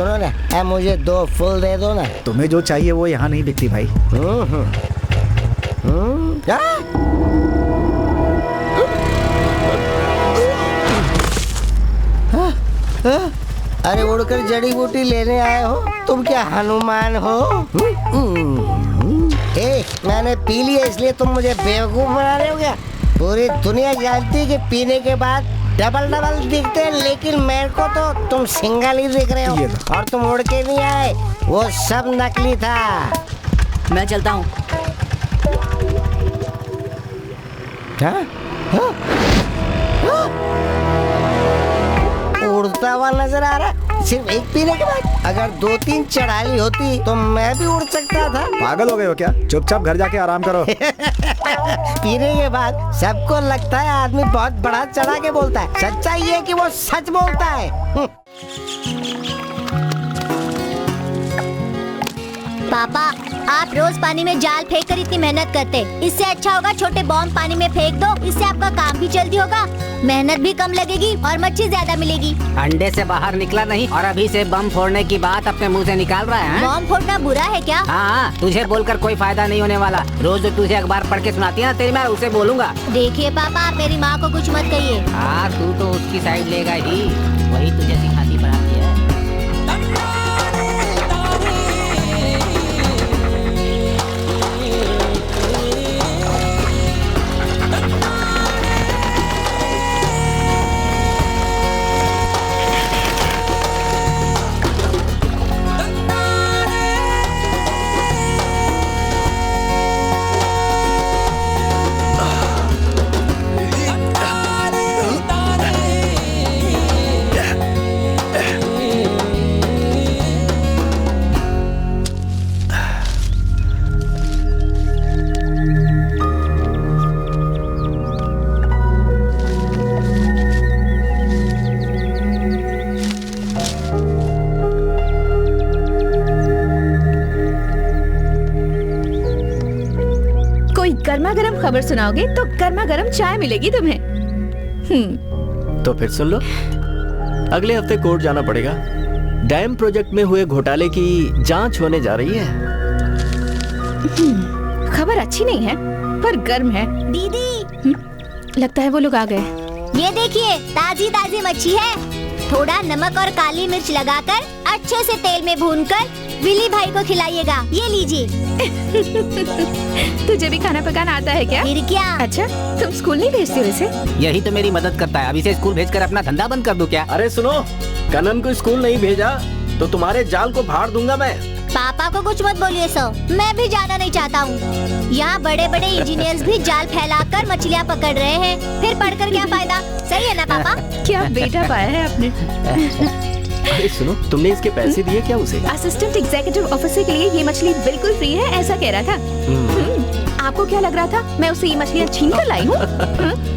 सुनो ना, अब मुझे 2 फुल दे दो ना। तुम्हें जो चाहिए वो यहाँ नहीं बिकती भाई। अरे उड़कर जड़ी बूटी लेने आए हो? तुम क्या हनुमान हो? मैंने पी लिया इसलिए तुम मुझे बेवकूफ बना रहे हो क्या? पूरी दुनिया जानती है कि पीने के बाद डबल दिखते हैं, लेकिन मेरे को तो तुम सिंगल ही दिख रहे हो। और तुम उड़ के नहीं आए, वो सब नकली था। मैं चलता हूँ। उड़ता हुआ नजर आ रहा, सिर्फ एक पीने के बाद। अगर 2-3 चढ़ाई होती तो मैं भी उड़ सकता था। पागल हो गए हो क्या? चुपचाप घर जाके आराम करो। पीने के बाद सबको लगता है आदमी बहुत बड़ा चढ़ा के बोलता है। सच्चाई ये कि वो सच बोलता है। पापा, आप रोज पानी में जाल फेंक कर इतनी मेहनत करते, इससे अच्छा होगा छोटे बॉम्ब पानी में फेंक दो। इससे आपका काम भी जल्दी होगा, मेहनत भी कम लगेगी और मच्छी ज्यादा मिलेगी। अंडे से बाहर निकला नहीं और अभी से बम फोड़ने की बात अपने मुंह से निकाल रहा है। बॉम्ब फोड़ना बुरा है क्या? हाँ, तुझे बोलकर कोई फायदा नहीं होने वाला। रोज जो तुझे अखबार पढ़ के सुनाती है ना तेरी, मैं उसे बोलूँगा। देखिए पापा, आप मेरी माँ को कुछ मत कहिए। हाँ, तू तो उसकी साइड लेगा ही, वही तुझे सिखाती पढ़ाती है। गर्मा गर्म खबर सुनाओगे तो गर्मा गर्म चाय मिलेगी तुम्हें। तो फिर सुन लो, अगले हफ्ते कोर्ट जाना पड़ेगा। डैम प्रोजेक्ट में हुए घोटाले की जांच होने जा रही है। खबर अच्छी नहीं है पर गर्म है। दीदी, लगता है वो लोग आ गए। ये देखिए, ताजी ताजी मच्छी है। थोड़ा नमक और काली मिर्च लगाकर अच्छे से तेल में भूनकर विली भाई को खिलाइएगा। ये लीजिए। तुझे भी खाना पकाना आता है क्या? फिर क्या? अच्छा, तुम स्कूल नहीं भेजते वैसे? यही तो मेरी मदद करता है। अभी से स्कूल भेजकर अपना धंधा बंद कर दूं क्या? अरे सुनो, कनन को स्कूल नहीं भेजा तो तुम्हारे जाल को फाड़ दूंगा मैं। पापा को कुछ मत बोलिए सर, मैं भी जाना नहीं चाहता हूँ। यहाँ बड़े बड़े इंजीनियर्स भी जाल फैलाकर मछलियाँ पकड़ रहे हैं, फिर पढ़कर क्या फायदा? सही है ना पापा? क्या बेटा पाया है आपने। अरे सुनो, तुमने इसके पैसे दिए क्या उसे? असिस्टेंट एग्जीक्यूटिव ऑफिसर के लिए ये मछली बिल्कुल फ्री है, ऐसा कह रहा था। आपको क्या लग रहा था मैं उसे ये मछलियाँ छीन कर लाई हूँ?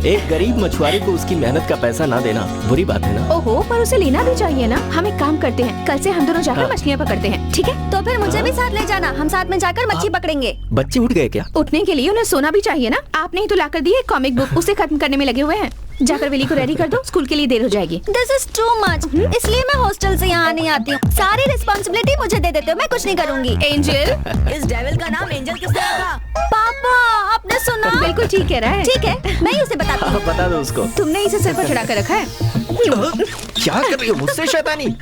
एक गरीब मछुआरे को उसकी मेहनत का पैसा ना देना बुरी बात है ना? ओहो, पर उसे लेना भी चाहिए ना। हम एक काम करते हैं, कल से हम दोनों जाकर मछलियाँ पकड़ते हैं, ठीक है? तो फिर मुझे भी साथ ले जाना, हम साथ में जाकर मच्छी पकड़ेंगे। बच्चे उठ गए क्या? उठने के लिए उन्हें सोना भी चाहिए ना। आपने ही तो लाकर दी है कॉमिक बुक, उसे खत्म करने में लगे हुए हैं। जाकर विली को रेडी कर दो, स्कूल के लिए देर हो जाएगी। दिस इज टू मच, इसलिए मैं हॉस्टल से यहाँ नहीं आती हूँ। सारी रिस्पॉन्सिबिलिटी मुझे दे देते हो, मैं कुछ नहीं करूँगी। एंजल, इस डेविल का नाम एंजल किसने रखा? पापा, आपने सुना? बिल्कुल ठीक कह रहा है। ठीक है, मैं ही उसे बताती हूँ। बता दो उसको। तुमने इसे सिर पर चढ़ा कर रखा है। क्या कर रही हो मुझसे शैतानी?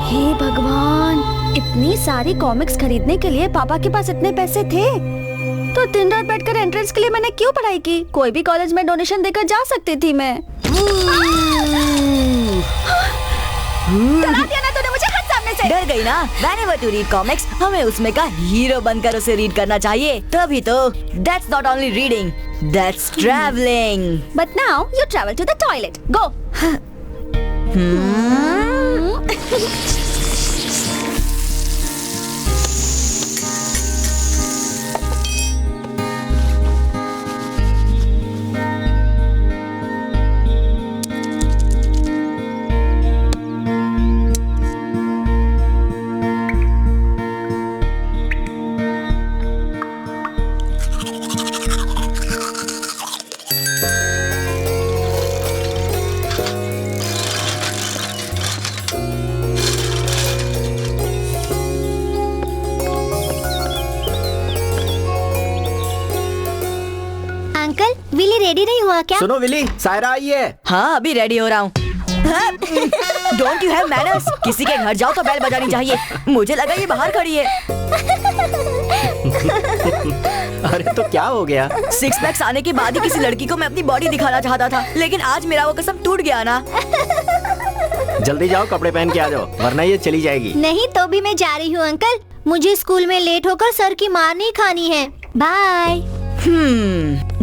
हे भगवान, इतनी सारी कॉमिक्स खरीदने के लिए पापा के पास इतने पैसे थे तो दिन रात बैठकर एंट्रेंस के लिए मैंने क्यों पढ़ाई की? कोई भी कॉलेज में डोनेशन देकर जा सकती थी मैं। डरा दिया ना तूने मुझे, हट सामने से। डर गई ना? Whenever you read comics, हमें उसमें का हीरो बनकर उसे रीड करना चाहिए, तभी तो। That's not only reading, that's traveling. But now you travel to the toilet. Go. हुआ क्या? सुनो विली, सायरा आई है। हाँ अभी रेडी हो रहा हूँ। Don't you have manners? किसी के घर जाओ तो बेल बजानी चाहिए। मुझे लगा ये बाहर खड़ी है। अरे तो क्या हो गया? 6 पैक्स आने के बाद ही किसी लड़की को मैं अपनी बॉडी दिखाना चाहता था, लेकिन आज मेरा वो कसम टूट गया ना। जल्दी जाओ, कपड़े पहन के आ जाओ, वरना ये चली जाएगी। नहीं तो भी मैं जा रही हूँ अंकल। मुझे स्कूल में लेट होकर सर की मार नहीं खानी है। बाय।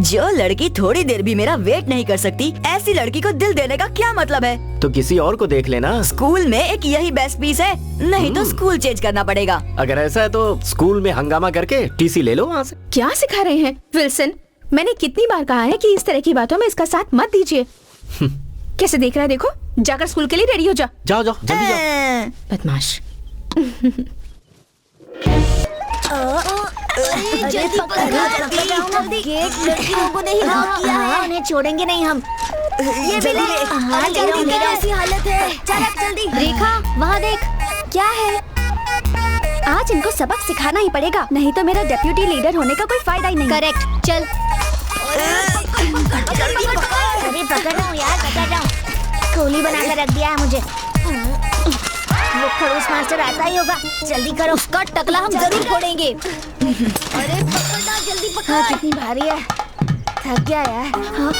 जो लड़की थोड़ी देर भी मेरा वेट नहीं कर सकती, ऐसी लड़की को दिल देने का क्या मतलब है? तो किसी और को देख लेना। स्कूल में एक यही बेस्ट पीस है, नहीं तो स्कूल चेंज करना पड़ेगा। अगर ऐसा है तो स्कूल में हंगामा करके टीसी ले लो वहाँ से। क्या सिखा रहे हैं विल्सन? मैंने कितनी बार कहा है कि इस तरह की बातों में इसका साथ मत दीजिए। कैसे देख रहा है, देखो। जाकर स्कूल के लिए रेडी हो जा। जाओ जाओ जल्दी जाओ। बदमाश। लड़कियों को नहीं लॉक किया है, उन्हें छोड़ेंगे नहीं हम। ये जल्दी ले। हाँ जल्दी ले, ऐसी हालत है। चल जल्दी। रेखा वहाँ देख, क्या है? आज इनको सबक सिखाना ही पड़ेगा, नहीं तो मेरा डेप्यूटी लीडर होने का कोई फायदा ही नहीं। करेक्ट, चल। अरे पकड़ रहा हूँ यार, पकड़ रहा हूँ। कोहली बनाकर रख दिया है मुझे। वो खड़ूस मास्टर आता ही होगा, जल्दी करो। उसका टकला हम जरूर फोड़ेंगे। अरे पकड़ना, जल्दी पकड़। हाँ, कितनी भारी है, थक गया यार। हाँ,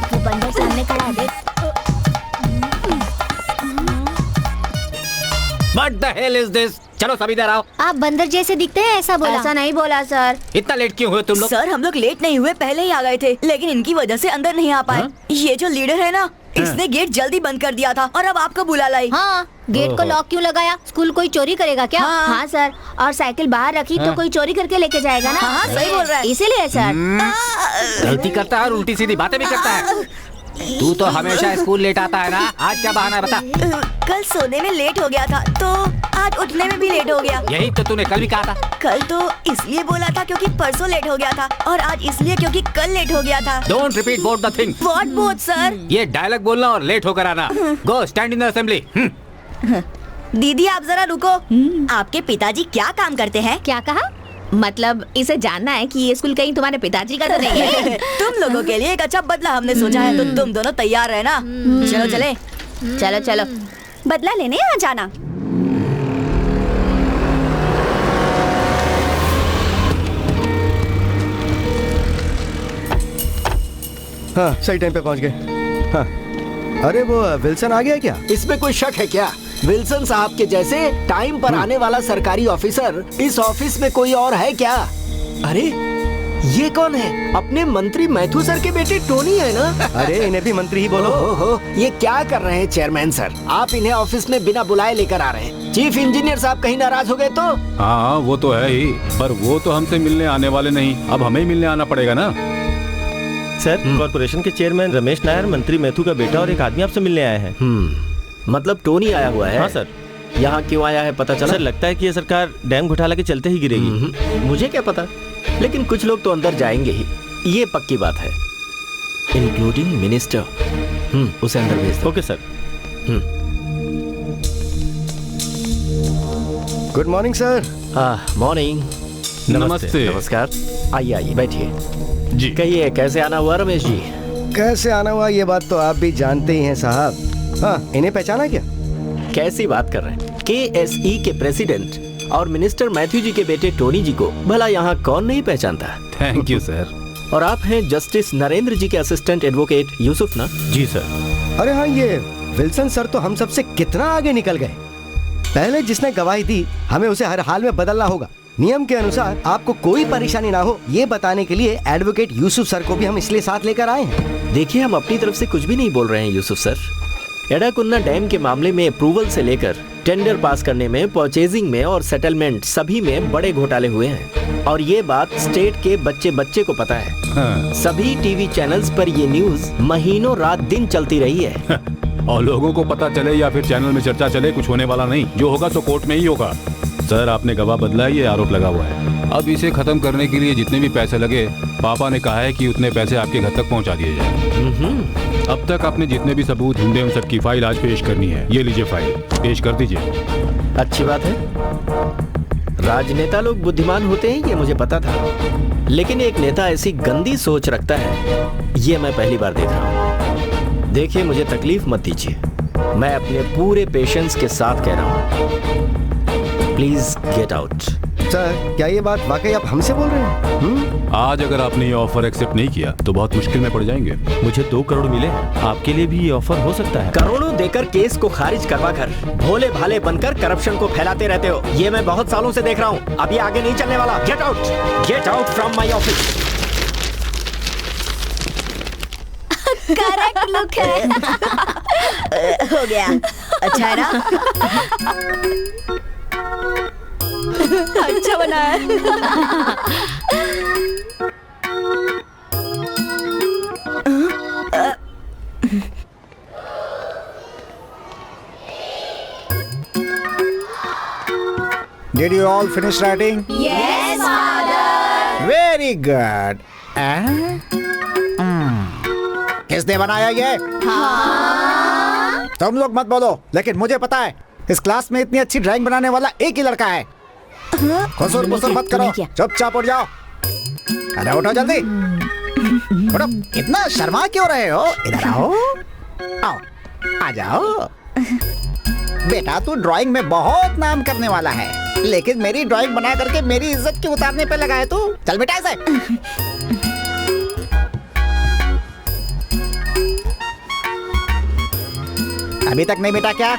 वो बंदर सामने खड़ा है, देख। What the hell is this? चलो सभी इधर आओ। आप बंदर जैसे दिखते हैं, ऐसा बोला। ऐसा नहीं बोला सर। इतना लेट क्यों हुए तुम लोग? सर हम लोग लेट नहीं हुए, पहले ही आ गए थे, लेकिन इनकी वजह से अंदर नहीं आ पाए। ये जो लीडर है ना, इसने गेट जल्दी बंद कर दिया था और अब आपको बुला लाई। हाँ, गेट को लॉक क्यों लगाया? स्कूल कोई चोरी करेगा क्या? हाँ सर, और साइकिल बाहर रखी तो कोई चोरी करके लेके जाएगा ना। हाँ, सही बोल रहा है। इसीलिए सर। गलती करता है और उल्टी सीधी बातें भी करता है। तू तो हमेशा स्कूल लेट आता है ना, आज क्या बहाना है बता? कल सोने में लेट हो गया था, तो आज उठने में भी लेट हो गया। यही तो तूने कल भी कहा था। कल तो इसलिए बोला था क्योंकि परसों लेट हो गया था, और आज इसलिए क्योंकि कल लेट हो गया था। Don't repeat both the things. What both sir? ये डायलॉग बोलना और लेट होकर आना। Go stand in the assembly. दीदी आप जरा रुको। आपके पिताजी क्या काम करते हैं? क्या कहा? मतलब इसे जानना है कि ये स्कूल कहीं तुम्हारे पिताजी का तो नहीं है? तुम लोगों के लिए एक अच्छा बदला हमने सोचा है, तो तुम दोनों तैयार रहना। चलो चले। चलो चलो, बदला लेने आ जाना। हाँ सही टाइम पे पहुंच गए। हाँ अरे वो विल्सन आ गया क्या? इसमें कोई शक है क्या? विल्सन साहब के जैसे टाइम पर आने वाला सरकारी ऑफिसर इस ऑफिस में कोई और है क्या? अरे ये कौन है? अपने मंत्री मैथ्यू सर के बेटे टोनी है ना? अरे इन्हें भी मंत्री ही बोलो। ओहो, ये क्या कर रहे हैं चेयरमैन सर? आप इन्हें ऑफिस में बिना बुलाए लेकर आ रहे हैं। चीफ इंजीनियर साहब कहीं नाराज हो गए तो? हाँ वो तो है ही, पर वो तो हमसे मिलने आने वाले नहीं, अब हमें ही मिलने आना पड़ेगा ना। सर कॉर्पोरेशन के चेयरमैन रमेश नायर, मंत्री मैथ्यू का बेटा और एक आदमी आपसे मिलने आए हैं। मतलब टोनी आया हुआ है? हाँ सर। यहाँ क्यों आया है पता चला? सर लगता है कि ये सरकार डैम घोटाला के चलते ही गिरेगी। मुझे क्या पता, लेकिन कुछ लोग तो अंदर जाएंगे ही, ये पक्की बात है, इंक्लूडिंग मिनिस्टर। उसे अंदर भेज दो। Okay sir. Good morning sir. Morning. नमस्ते। नमस्कार। आइए आइए बैठिए जी। कहिए कैसे आना हुआ रमेश जी? कैसे आना हुआ ये बात तो आप भी जानते ही हैं साहब। हाँ इन्हें पहचाना क्या? कैसी बात कर रहे हैं? KSE के प्रेसिडेंट और मिनिस्टर मैथ्यू जी के बेटे टोनी जी को भला यहाँ कौन नहीं पहचानता? Thank you sir. और आप हैं जस्टिस नरेंद्र जी के असिस्टेंट एडवोकेट यूसुफ ना? जी सर। अरे हाँ ये विल्सन सर तो हम सबसे कितना आगे निकल गए। पहले जिसने गवाही दी हमें उसे हर हाल में बदलना होगा। नियम के अनुसार आपको कोई परेशानी ना हो ये बताने के लिए एडवोकेट यूसुफ सर को भी हम इसलिए साथ लेकर आए हैं। देखिए हम अपनी तरफ से कुछ भी नहीं बोल रहे हैं यूसुफ सर। एडाकुन्ना डैम के मामले में अप्रूवल से लेकर टेंडर पास करने में, परचेजिंग में और सेटलमेंट सभी में बड़े घोटाले हुए हैं, और ये बात स्टेट के बच्चे बच्चे को पता है। हाँ। सभी टीवी चैनल्स पर ये न्यूज महीनों रात दिन चलती रही है। और लोगों को पता चले या फिर चैनल में चर्चा चले, कुछ होने वाला नहीं। जो होगा तो कोर्ट में ही होगा। सर आपने गवाह बदला, ये आरोप लगा हुआ है। अब इसे खत्म करने के लिए जितने भी पैसे लगे पापा ने कहा है कि उतने पैसे आपके घर तक पहुंचा दिए जाए। अब तक आपने जितने भी सबूत ढूंढे उन सबकी फाइल आज पेश करनी है। ये लीजिए फाइल, पेश कर दीजिए। अच्छी बात है। राजनेता लोग बुद्धिमान होते हैं ये मुझे पता था, लेकिन एक नेता ऐसी गंदी सोच रखता है ये मैं पहली बार देख रहा हूँ। देखिए, मुझे तकलीफ मत दीजिए, मैं अपने पूरे पेशेंस के साथ कह रहा हूँ। Please get out. सर, क्या ये बात वाकई आप हमसे बोल रहे हैं? आज अगर आपने ये ऑफर एक्सेप्ट नहीं किया तो बहुत मुश्किल में पड़ जाएंगे। मुझे 2 करोड़ मिले हैं, आपके लिए भी ये ऑफर हो सकता है। करोड़ों देकर केस को खारिज करवा कर भोले भाले बनकर करप्शन को फैलाते रहते हो, ये मैं बहुत सालों से देख रहा हूँ। अब ये आगे नहीं चलने वाला। Get out from my office. Correct look है। हो गया, अच्छा है ना? अच्छा बना है। Did you all finish writing? Yes, father. Very good. किसने बनाया ये? हाँ। तुम लोग मत बोलो, लेकिन मुझे पता है इस क्लास में इतनी अच्छी ड्राइंग बनाने वाला एक ही लड़का है। खुसुर पुसुर मत करो, चुपचाप उठ जाओ। अरे उठो जल्दी, उठो। इतना शर्मा क्यों रहे हो? इधर आओ, आओ, आ जाओ। बेटा, तू ड्राइंग में बहुत नाम करने वाला है, लेकिन मेरी ड्राइंग बना करके मेरी इज्जत क्यों उतारने पे लगा है तू? चल बेटा ऐसे। अभी तक नहीं बेटा? क्या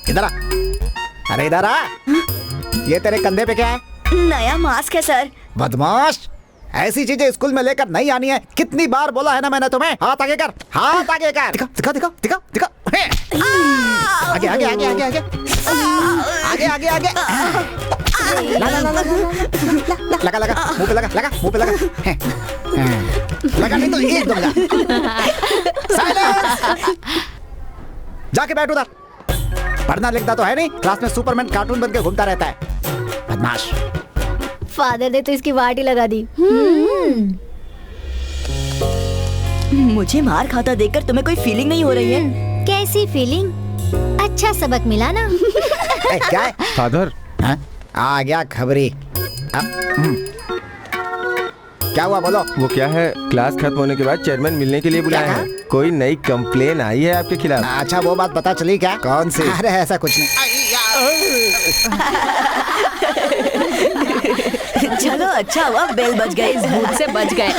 इधर आ। अरे इधर आ। ये तेरे कंधे पे क्या है? नया मास्क है सर। बदमाश, ऐसी चीजें स्कूल में लेकर नहीं आनी है। कितनी बार बोला है ना मैंने तुम्हें? हाथ आगे कर, हाथ आगे कर। दिखा दिखा दिखा दिखा दिखा। आगे आगे आगे आगे आगे आगे आगे आगे। लगा लगा लगा लगा, मुंह पे लगा, लगा मुंह पे लगा। लगा नहीं तो एक दूंगा। साइलेंस। जाके बैठ उधर। पढ़ना लिखता तो है नहीं, क्लास में सुपरमैन कार्टून बन के घूमता रहता है, बदमाश। फादर ने तो इसकी वाट ही लगा दी। मुझे मार खाता देखकर तुम्हें कोई फीलिंग नहीं हो रही है? कैसी फीलिंग? अच्छा सबक मिला ना? क्या है? फादर, आ गया खबरी। क्या हुआ बोलो? वो क्या है, क्लास खत्म होने के बाद चेयरमैन मिलने के लिए बुलाया है। कोई नई कंप्लेन आई है आपके खिलाफ? अच्छा, वो बात पता चली क्या? कौन सी? अरे ऐसा कुछ नहीं। चलो अच्छा हुआ बेल बज गई, इस भूत से बच गए।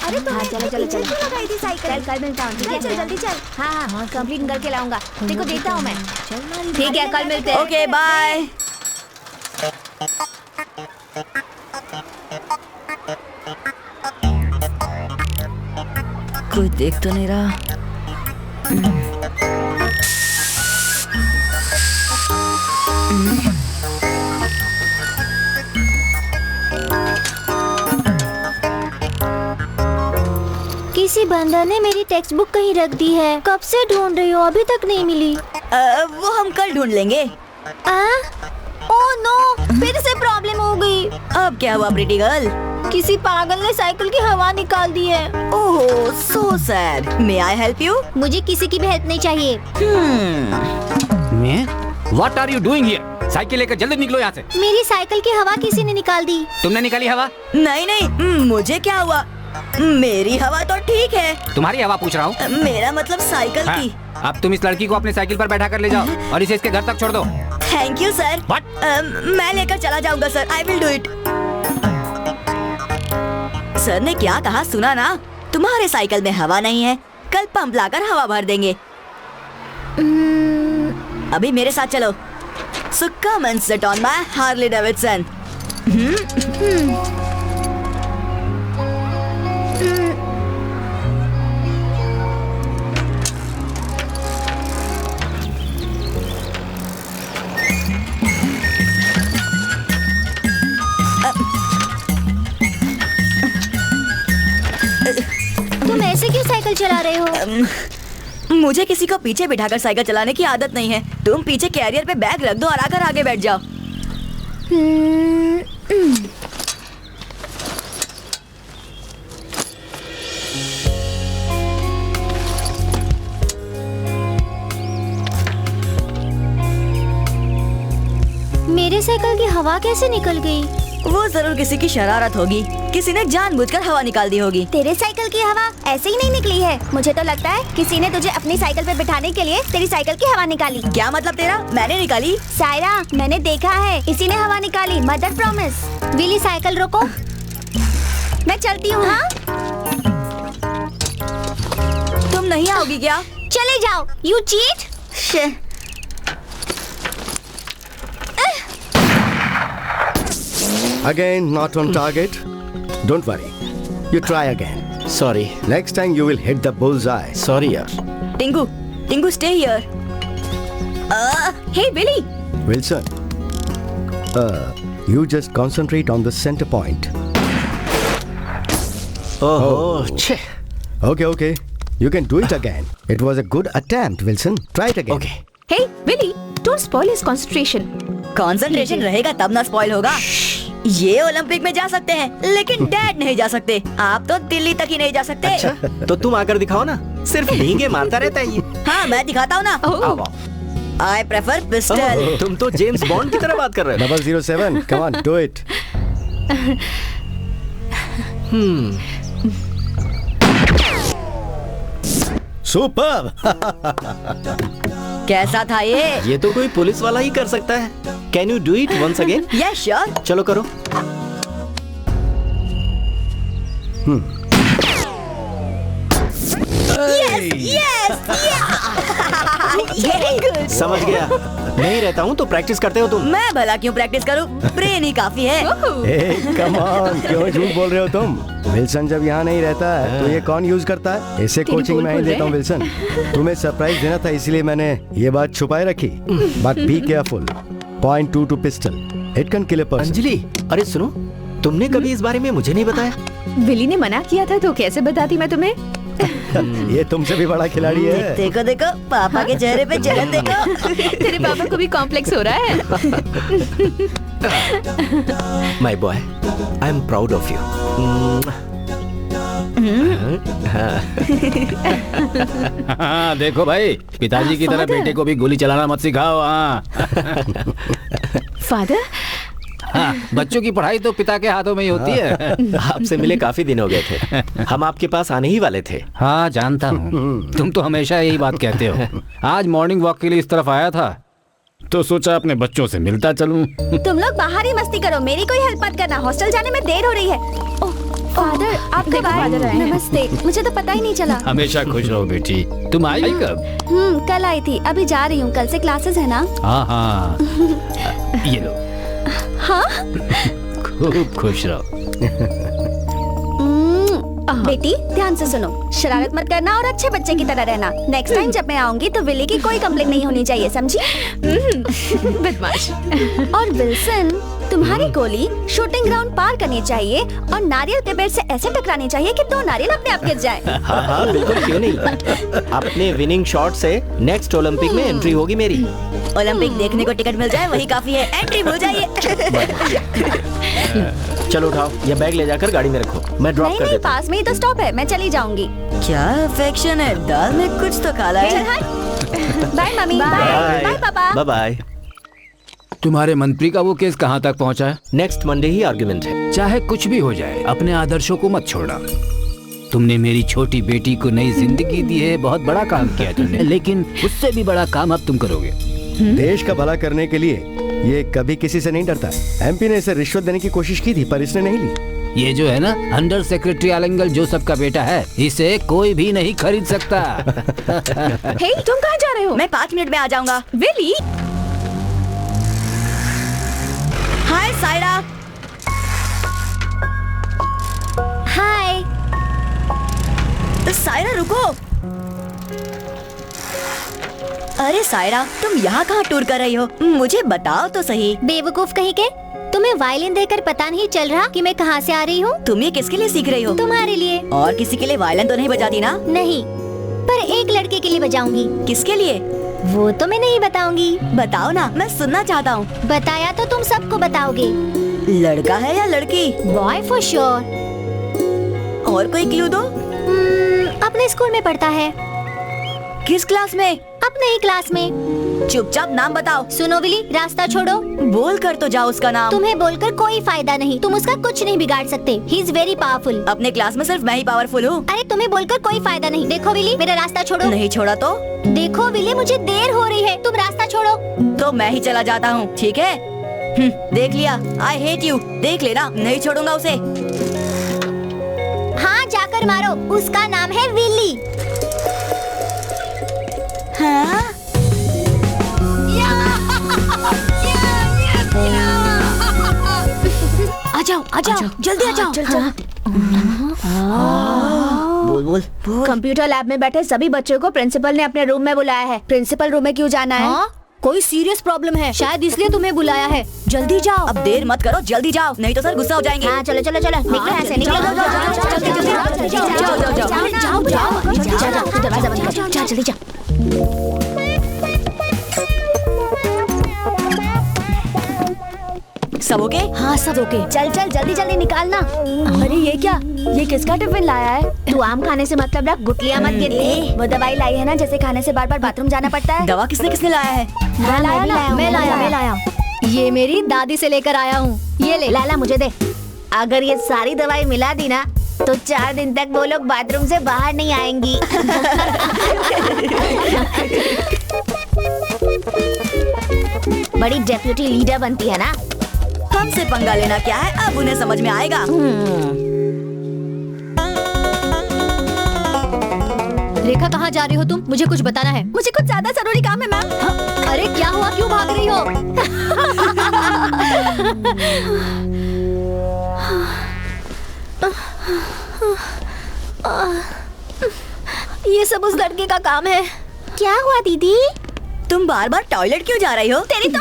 अरे तो चलो चलो चलो लगाई थी साइकिल। कल मिलता हूँ, ठीक है? चल जल्दी चल। हाँ हाँ, कंप्लीट करके लाऊंगा। देखो देता हूँ मैं। ठीक है, कल मिलते हैं। Okay bye. कोई देख तो नहीं रहा। किसी बंदर ने मेरी टेक्स्ट बुक कहीं रख दी है। कब से ढूंढ रही हो, अभी तक नहीं मिली। वो हम कल ढूंढ लेंगे। ओह नो, फिर से प्रॉब्लम हो गई। अब क्या हुआ प्रीटी गर्ल? किसी पागल ने साइकिल की हवा निकाल दी है। Oh so sad. May I help you? मुझे किसी की भी हेल्प नहीं चाहिए। What are you doing here? Cycle लेकर जल्दी निकलो यहाँ से। मेरी साइकिल की हवा किसी ने निकाल दी। तुमने निकाली हवा? नहीं नहीं, मुझे क्या हुआ? मेरी हवा तो ठीक है। तुम्हारी हवा पूछ रहा हूँ। मेरा मतलब साइकिल की। अब तुम इस लड़की को अपने साइकिल पर बैठा कर ले जाओ और इसे इसके घर तक छोड़ दो। Thank you sir. मैं लेकर चला जाऊंगा sir. I will do it. Sir ने क्या कहा सुना ना? तुम्हारे साइकिल में हवा नहीं है, कल पंप लाकर हवा भर देंगे। अभी मेरे साथ चलो। So come and sit on my Harley Davidson. तुम ऐसे क्यों साइकिल चला रहे हो? मुझे किसी को पीछे बिठाकर साइकिल चलाने की आदत नहीं है। तुम पीछे कैरियर पे बैग रख दो और आकर आगे बैठ जाओ। मेरे साइकिल की हवा कैसे निकल गई? वो जरूर किसी की शरारत होगी, किसी ने जानबूझकर हवा निकाल दी होगी। तेरे साइकिल की हवा ऐसे ही नहीं निकली है। मुझे तो लगता है किसी ने तुझे अपनी साइकिल पे बिठाने के लिए तेरी साइकिल की हवा निकाली। क्या मतलब तेरा? मैंने निकाली? सायरा, मैंने देखा है, इसी ने हवा निकाली। Mother promise. विली साइकिल रोको। मैं चलती हूँ। हाँ, तुम नहीं आओगी क्या? चले जाओ। You cheat. Again, not on target. Don't worry. You try again. Sorry Next time you will hit the bullseye. Sorry यार। Tinku, Tinku stay here. Hey Billy, Wilson, you just concentrate on the center point. ओहो छे। Okay. You can do it again. It was a good attempt, Wilson. Try it again. Okay hey Billy, don't spoil his concentration. Concentration रहेगा तब ना spoil होगा। ये Olympic में जा सकते हैं, लेकिन डैड नहीं जा सकते। आप तो दिल्ली तक ही नहीं जा सकते। अच्छा तो तुम आकर दिखाओ ना, सिर्फ डींगे मारता रहता है ये। हाँ, मैं दिखाता हूँ ना। आओ। I prefer pistol. तुम तो जेम्स बॉन्ड की तरह बात कर रहे हो। 007, come on, do it. Superb. कैसा था ये? ये तो कोई पुलिस वाला ही कर सकता है। Can you do it once again? Yes, sure. चलो करो। समझ गया। नहीं रहता हूँ तो प्रैक्टिस करते हो तुम। मैं भला क्यों प्रैक्टिस करूँ? ब्रेन ही काफी है। Hey, come on, क्यों झूठ बोल रहे हो तुम? विल्सन जब यहाँ नहीं रहता है तो ये कौन यूज करता है? इसे कोचिंग में ही देता हूँ विल्सन। तुम्हें सरप्राइज देना था इसलिए मैंने ये बात छुपाए रखी। But be careful. .22 to pistol. It can kill a person. Anjali, अरे सुनो, तुमने कभी इस बारे में मुझे नहीं बताया। विली ने मना किया था तो कैसे बताती मैं तुम्हें? ये तुमसे भी बड़ा खिलाड़ी है। देखो देखो, पापा के चेहरे पे जलन देखो। तेरे पापा को भी कॉम्प्लेक्स हो रहा है। My boy, I am proud of you. हाँ, देखो भाई, पिताजी की तरह बेटे को भी गोली चलाना मत सिखाओ। हाँ। फादर, हाँ, बच्चों की पढ़ाई तो पिता के हाथों में ही होती है। आपसे मिले काफी दिन हो गए थे। हम आपके पास आने ही वाले थे। हाँ, जानता हूँ। तुम तो हमेशा यही बात कहते हो। आज मॉर्निंग वॉक के लिए इस तरफ आया था तो सोचा अपने बच्चों से मिलता चलूं। तुम लोग बाहर ही मस्ती करो, मेरी कोई हेल्प मत करना। हॉस्टल जाने में देर हो रही है। फादर, आप कब आए? नमस्ते, मुझे तो पता ही नहीं चला। हमेशा खुश रहो बेटी। तुम आई कब? कल आई थी, अभी जा रही हूँ। कल से क्लासेस है ना? हाँ। ये लो। हाँ? खूब खुश रहो। बेटी, ध्यान से सुनो, शरारत मत करना और अच्छे बच्चे की तरह रहना। नेक्स्ट टाइम जब मैं आऊंगी तो विली की कोई कंप्लेंट नहीं होनी चाहिए, समझी? बदमाश। और विल्सन, तुम्हारी गोली शूटिंग ग्राउंड पार करनी चाहिए और नारियल के पेड़ से ऐसे टकरानी चाहिए कि 2 नारियल अपने आप गिर जाए। हाँ, बिल्कुल, क्यों नहीं। अपने विनिंग शॉट से नेक्स्ट ओलंपिक में एंट्री होगी मेरी। ओलंपिक देखने को टिकट मिल जाए वही काफी है। एंट्री हो जाइए। चलो उठाओ, ये बैग ले जाकर गाड़ी में रखो, मैं ड्रॉप कर नहीं, देता हूँ। पास में ही तो स्टॉप है, मैं चली जाऊंगी। क्या अफेक्शन है, दाल में कुछ तो काला है। Bye mummy. बाय पापा। Bye bye. तुम्हारे मंत्री का वो केस कहाँ तक पहुँचा है? नेक्स्ट मंडे ही आर्गुमेंट है। चाहे कुछ भी हो जाए, अपने आदर्शों को मत छोड़ना। तुमने मेरी छोटी बेटी को नई जिंदगी दी है, बहुत बड़ा काम किया तुमने, लेकिन उससे भी बड़ा काम अब तुम करोगे। देश का भला करने के लिए ये कभी किसी से नहीं डरता। एमपी ने इसे रिश्वत देने की कोशिश की थी पर इसने नहीं ली। ये जो है ना, अंडर सेक्रेटरी आलंगल जोसेफ का बेटा है, इसे कोई भी नहीं खरीद सकता। हे, तुम कहाँ जा रहे हो? मैं 5 मिनट में आ जाऊंगा। विली, हाय सायरा। हाय। सायरा रुको। अरे सायरा, तुम यहाँ कहाँ टूर कर रही हो? मुझे बताओ तो सही। बेवकूफ कहीं के, तुम्हें वायलिन देकर पता नहीं चल रहा कि मैं कहाँ से आ रही हूँ? तुम ये किसके लिए सीख रही हो? तुम्हारे लिए। और किसी के लिए वायलिन तो नहीं बजाती ना? नहीं, पर एक लड़के के लिए बजाऊंगी। किसके लिए? वो तो मैं नहीं बताऊंगी। बताओ ना, मैं सुनना चाहता हूँ। बताया तो तुम सबको बताओगे। लड़का है या लड़की? Boy for sure. और कोई क्लू दो। अपने स्कूल में पढ़ता है। किस क्लास में? अपने ही क्लास में। चुपचाप नाम बताओ। सुनो विली, रास्ता छोड़ो। बोल कर तो जाओ उसका नाम। तुम्हें बोलकर कोई फायदा नहीं, तुम उसका कुछ नहीं बिगाड़ सकते। He is very powerful. अपने क्लास में सिर्फ मैं ही पावरफुल हूँ। अरे तुम्हें बोलकर कोई फायदा नहीं। देखो विली, मेरा रास्ता छोड़ो। नहीं छोड़ा तो? देखो विली, मुझे देर हो रही है, तुम रास्ता छोड़ो। तो मैं ही चला जाता हूँ, ठीक है? देख लिया, आई हेट यू। देख लेना, नहीं छोड़ूंगा उसे। हाँ, जाकर मारो। उसका नाम है विली। हाँ? आ जाओ जल्दी आ जाओ। बोल। कंप्यूटर लैब में बैठे सभी बच्चों को प्रिंसिपल ने अपने रूम में बुलाया है। प्रिंसिपल रूम में क्यों जाना है? कोई सीरियस प्रॉब्लम है, शायद इसलिए तुम्हें बुलाया है। जल्दी जाओ। अब देर मत करो, जल्दी जाओ, नहीं तो सर गुस्सा हो जाएंगे। हाँ, चलो चलो चलो, निकलो यहाँ से, निकलो। जाओ, दरवाजा बंद करो। जा जल्दी जा। सब ओके? हाँ सब ओके। चल चल जल्दी जल्दी निकालना। अरे ये क्या? ये किसका टिफिन लाया है? तू आम खाने से मतलब रख, गुटलियां मत गिरती। वो दवाई लाई है ना, जैसे खाने से बार बार बाथरूम जाना पड़ता है। दवा किसने लाया है? मैं लाया। ये मेरी दादी से लेकर आया हूँ। ये ले। लाला मुझे दे। अगर ये सारी दवाई मिला दी ना, तो 4 दिन तक वो लोग बाथरूम से बाहर नहीं आएंगी। बड़ी डेप्यूटी लीडर बनती है ना। हमसे पंगा लेना क्या है, अब उन्हें समझ में आएगा। रेखा, कहाँ जा रही हो तुम? मुझे कुछ बताना है। मुझे कुछ ज्यादा जरूरी काम है मैम। अरे क्या हुआ, क्यों भाग रही हो? ये सब उस लड़के का काम है। क्या हुआ दीदी? तुम बार बार टॉयलेट क्यों जा रही हो? तेरी तो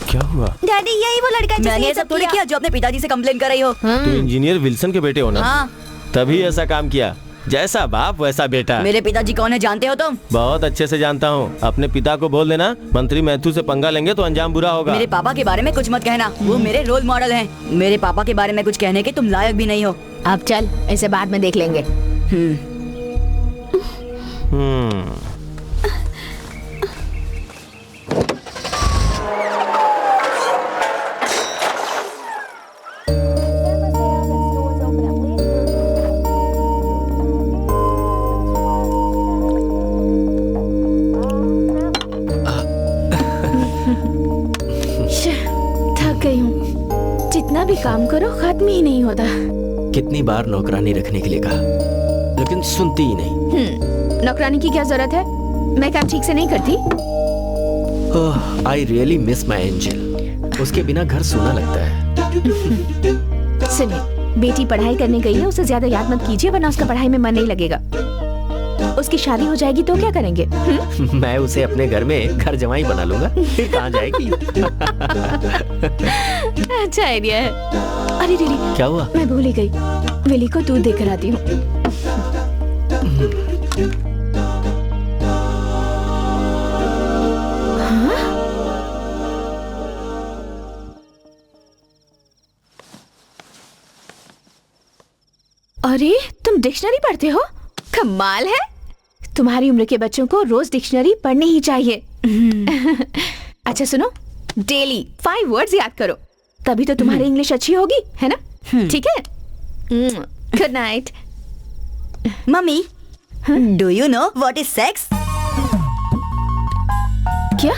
क्या हुआ? डैडी, यही वो लड़का है मैंने ऐसा थोड़ी किया जो अपने पिताजी से कंप्लेन कर रही हो। तुम इंजीनियर विल्सन के बेटे हो ना? हाँ। तभी ऐसा काम किया। जैसा बाप वैसा बेटा। मेरे पिताजी कौन है जानते हो तुम? बहुत अच्छे से जानता हूँ। अपने पिता को बोल देना, मंत्री मैथ्यू से पंगा लेंगे तो अंजाम बुरा होगा। मेरे पापा के बारे में कुछ मत कहना, वो मेरे रोल मॉडल हैं। मेरे पापा के बारे में कुछ कहने के तुम लायक भी नहीं हो। अब चल, इसे बाद में देख लेंगे। जितना भी काम करो खत्म ही नहीं होता। कितनी बार नौकरानी रखने के लिए कहा, लेकिन सुनती ही नहीं। नौकरानी की क्या जरूरत है? मैं काम ठीक से नहीं करती। I really miss my angel. उसके बिना घर सूना लगता है। सुनिए, बेटी पढ़ाई करने गई है, उसे ज्यादा याद मत कीजिए, वरना उसका पढ़ाई में मन नहीं लगेगा। उसकी शादी हो जाएगी तो क्या करेंगे? मैं उसे अपने घर में घर जमाई बना लूंगा, फिर कहाँ जाएगी? अच्छा आइडिया है। अरे दीदी, क्या हुआ? मैं भूल ही गई, विली को दूध देकर आती हूँ। अरे तुम डिक्शनरी पढ़ते हो? कमाल है। तुम्हारी उम्र के बच्चों को रोज डिक्शनरी पढ़नी ही चाहिए। अच्छा सुनो, डेली 5 वर्ड्स याद करो, तभी तो तुम्हारी इंग्लिश अच्छी होगी, है ना? ठीक है। Good night. Mummy, do you know what is sex? क्या?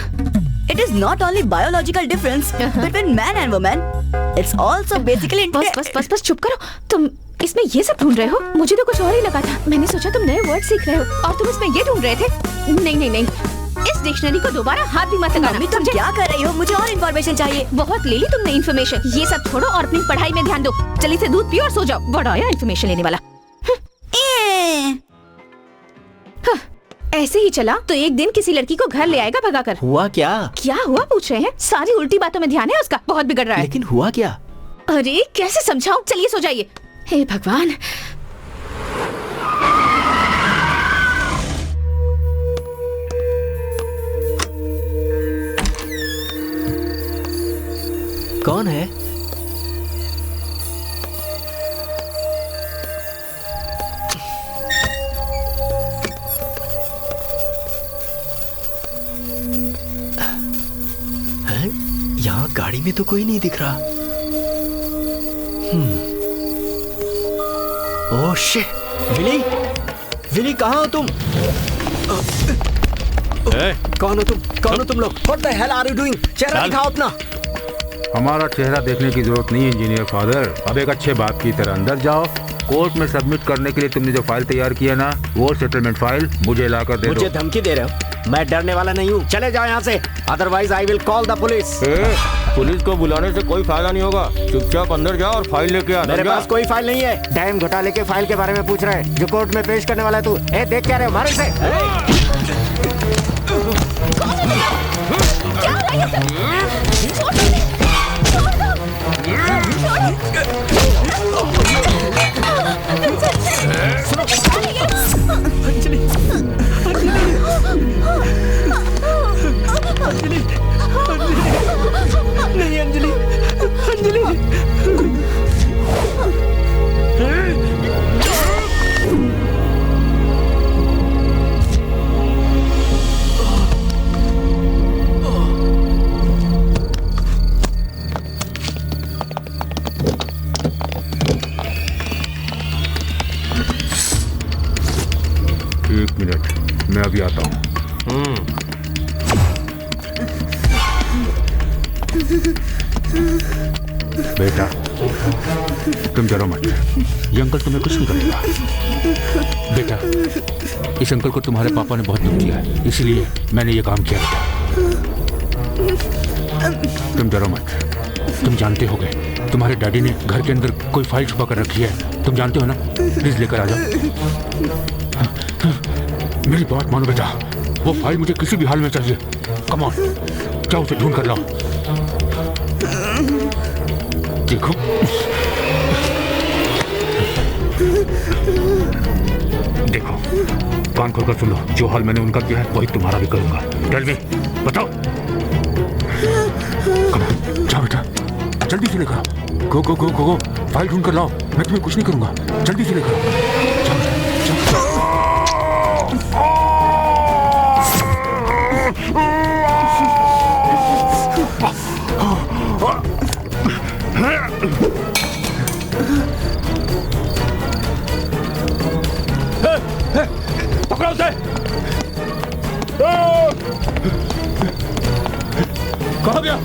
It is not only biological difference between man and woman. It's also basically. बस चुप करो। तुम इसमें ये सब ढूंढ रहे हो? मुझे तो कुछ और ही लगा था। मैंने सोचा तुम नए वर्ड सीख रहे हो और तुम इसमें ये ढूंढ रहे थे। नहीं, इस डिक्शनरी को दोबारा हाथ भी मत लगाना। तुम क्या कर रही हो? मुझे और इन्फॉर्मेशन चाहिए। बहुत ले ली तुमने इन्फॉर्मेशन, ये सब छोड़ो और अपनी पढ़ाई में ध्यान दो। जल्दी से दूध पियो और सो जाओ। बड़ा आया इन्फॉर्मेशन लेने वाला। ऐसे ही चला तो एक दिन किसी लड़की को घर ले आएगा भगाकर। हुआ क्या? क्या हुआ पूछ रहे हैं? सारी उल्टी बातों में ध्यान है उसका, बहुत बिगड़ रहा है। लेकिन हुआ क्या? अरे कैसे समझाऊं? चलिए सो जाइए। हे भगवान। कौन है? यहाँ गाड़ी में तो कोई नहीं दिख रहा। Oh shit! विली, विली कहाँ हो तुम? कौन हो तुम? कौन हो तुम लोग? What the hell are you doing? चेहरा दिखाओ अपना। हमारा चेहरा देखने की जरूरत नहीं है इंजीनियर फादर। अब एक अच्छे बाप की तरह अंदर जाओ। कोर्ट में सबमिट करने के लिए तुमने जो फाइल तैयार किया ना, वो सेटलमेंट फाइल मुझे लाकर दे दो। मुझे धमकी दे रहे हो? मैं डरने वाला नहीं हूँ। चले जाओ यहाँ से, otherwise I will call the police. Police को बुलाने से कोई फायदा नहीं होगा। चुपचाप अंदर जाओ और फाइल लेके आ। मेरे पास कोई फाइल नहीं है। डैम घोटाले के फाइल के बारे में पूछ रहे हैं जो कोर्ट में पेश करने वाला है तू। देख क्या रहे हो? मारो इसे। नहीं अंजलि, अंजलि। एक मिनट, मैं अभी आता हूँ। बेटा तुम डरो मत, ये अंकल तुम्हें कुछ नहीं करेगा। बेटा इस अंकल को तुम्हारे पापा ने बहुत दुख दिया है, इसलिए मैंने ये काम किया बेटा। तुम डरो मत, तुम जानते होगे तुम्हारे डैडी ने घर के अंदर कोई फाइल छुपा कर रखी है, तुम जानते हो ना। प्लीज लेकर आ जाओ। मेरी बात मानो बेटा, वो फाइल मुझे किसी भी हाल में चाहिए। कम ऑन, जाओ उसे ढूंढ कर लाओ। देखो देखो, कान खोलकर सुन लो। जो हाल मैंने उनका किया है वही तुम्हारा भी करूंगा। टेल मी, बताओ। कम ऑन, जाओ बेटा, जल्दी से लेकर आओ। गो गो गो गो गो, फाइल ढूंढ कर लाओ। मैं तुम्हें कुछ नहीं करूंगा, जल्दी से लेकर आओ। जाओ जाओ जाओ। पकड़ो उसे। कहाँ गया?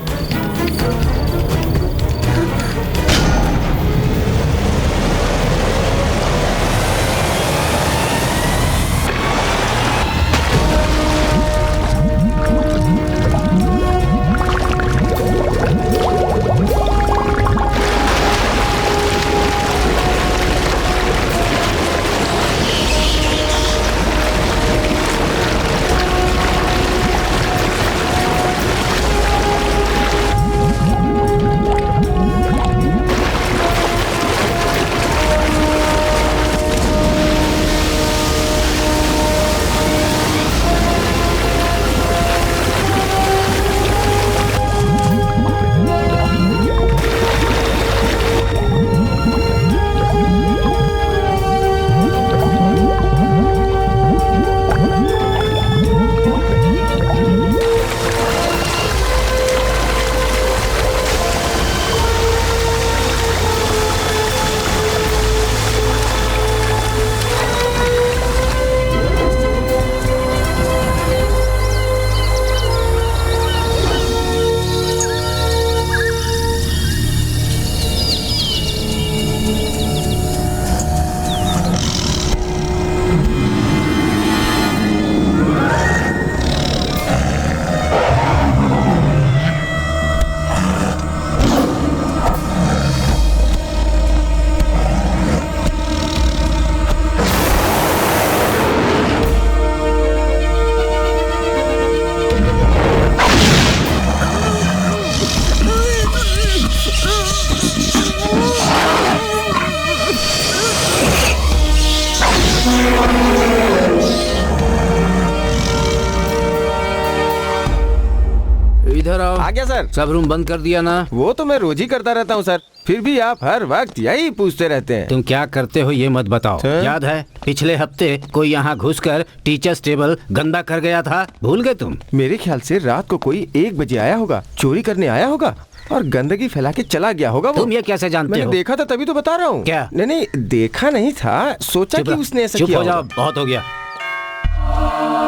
इधर आओ। आ गया सर। सब रूम बंद कर दिया ना? वो तो मैं रोज ही करता रहता हूँ सर, फिर भी आप हर वक्त यही पूछते रहते हैं। तुम क्या करते हो ये मत बताओ। याद है पिछले हफ्ते कोई यहाँ घुसकर टीचर्स टेबल गंदा कर गया था, भूल गए तुम? मेरे ख्याल से रात को कोई 1 बजे आया होगा, चोरी करने आया होगा और गंदगी फैला के चला गया होगा। वो तुम ये कैसे जानते मैंने हो? देखा था तभी तो बता रहा हूँ। क्या? नहीं देखा नहीं था, सोचा कि उसने ऐसा किया। चुप हो जाओ, बहुत हो गया।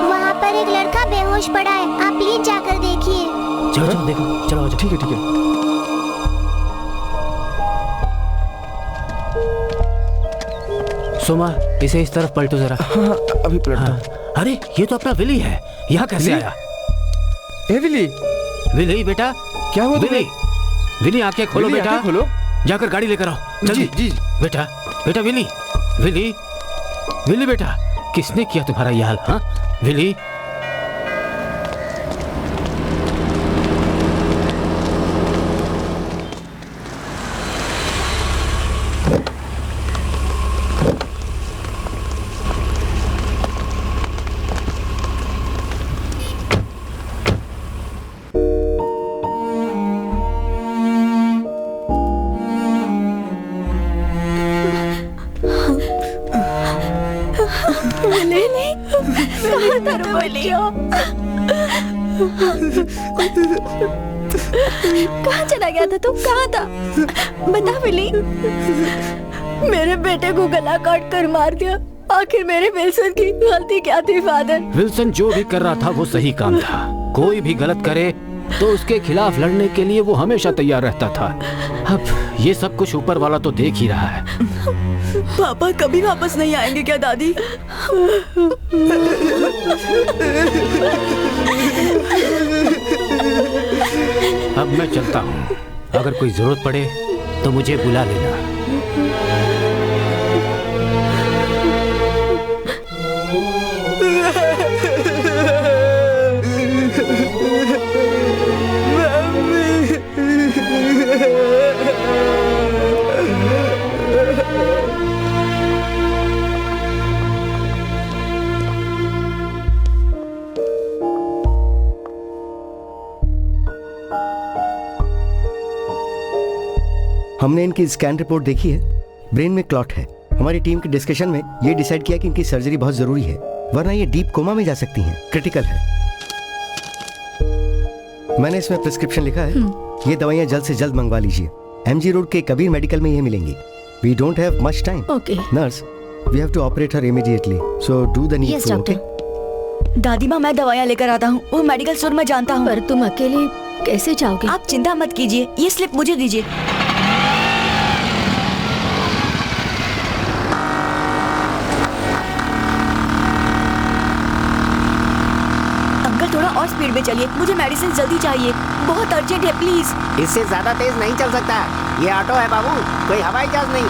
वहाँ पर एक लड़का बेहोश पड़ा है, आप प्लीज जाकर देखिए। चलो देखो, चलो ठीक है। सोमा, इसे इस तरफ पलटो जरा। हाँ, अभी पलटता हूँ। अरे ये तो अपना विली है, यहाँ कैसे आया? विली? विली बेटा, क्या हुआ? विली आंखें खोलो बेटा, आंखें खोलो। जाकर गाड़ी लेकर आओ जल्दी। जी। बेटा विली बेटा, किसने किया तुम्हारा ये हाल? हाँ विली, कहाँ चला गया था तू? कहाँ था? बता विली। मेरे बेटे को गला काट कर मार दिया। आखिर मेरे विल्सन की गलती क्या थी फादर? विल्सन जो भी कर रहा था वो सही काम था। कोई भी गलत करे तो उसके खिलाफ लड़ने के लिए वो हमेशा तैयार रहता था। अब ये सब कुछ ऊपर वाला तो देख ही रहा है। पापा कभी वापस नहीं आएंगे क्या दादी? अब मैं चलता हूँ, अगर कोई जरूरत पड़े तो मुझे बुला लेना। हमने इनकी स्कैन रिपोर्ट देखी है, ब्रेन में क्लॉट है। हमारी टीम की डिस्कशन में ये डिसाइड किया कि इनकी सर्जरी बहुत जरूरी है, वरना ये डीप कोमा में जा सकती हैं, क्रिटिकल है। मैंने इसमें प्रिस्क्रिप्शन लिखा है, ये दवाइयाँ जल्द से जल्द मंगवा लीजिए। MG रोड के कबीर मेडिकल में ये मिलेंगी। We don't have much time. Okay nurse, we have to operate her immediately, so do the needful. Okay दादी माँ, मैं दवाइयाँ लेकर आता हूँ, वो मेडिकल स्टोर में जानता हूँ। पर तुम अकेले कैसे जाओगे? आप चिंता मत कीजिए, ये स्लिप मुझे दीजिए। और स्पीड में चलिए, मुझे मेडिसिन जल्दी चाहिए, बहुत अर्जेंट है प्लीज। इससे ज्यादा तेज नहीं चल सकता, ये ऑटो है बाबू, कोई हवाई जहाज नहीं।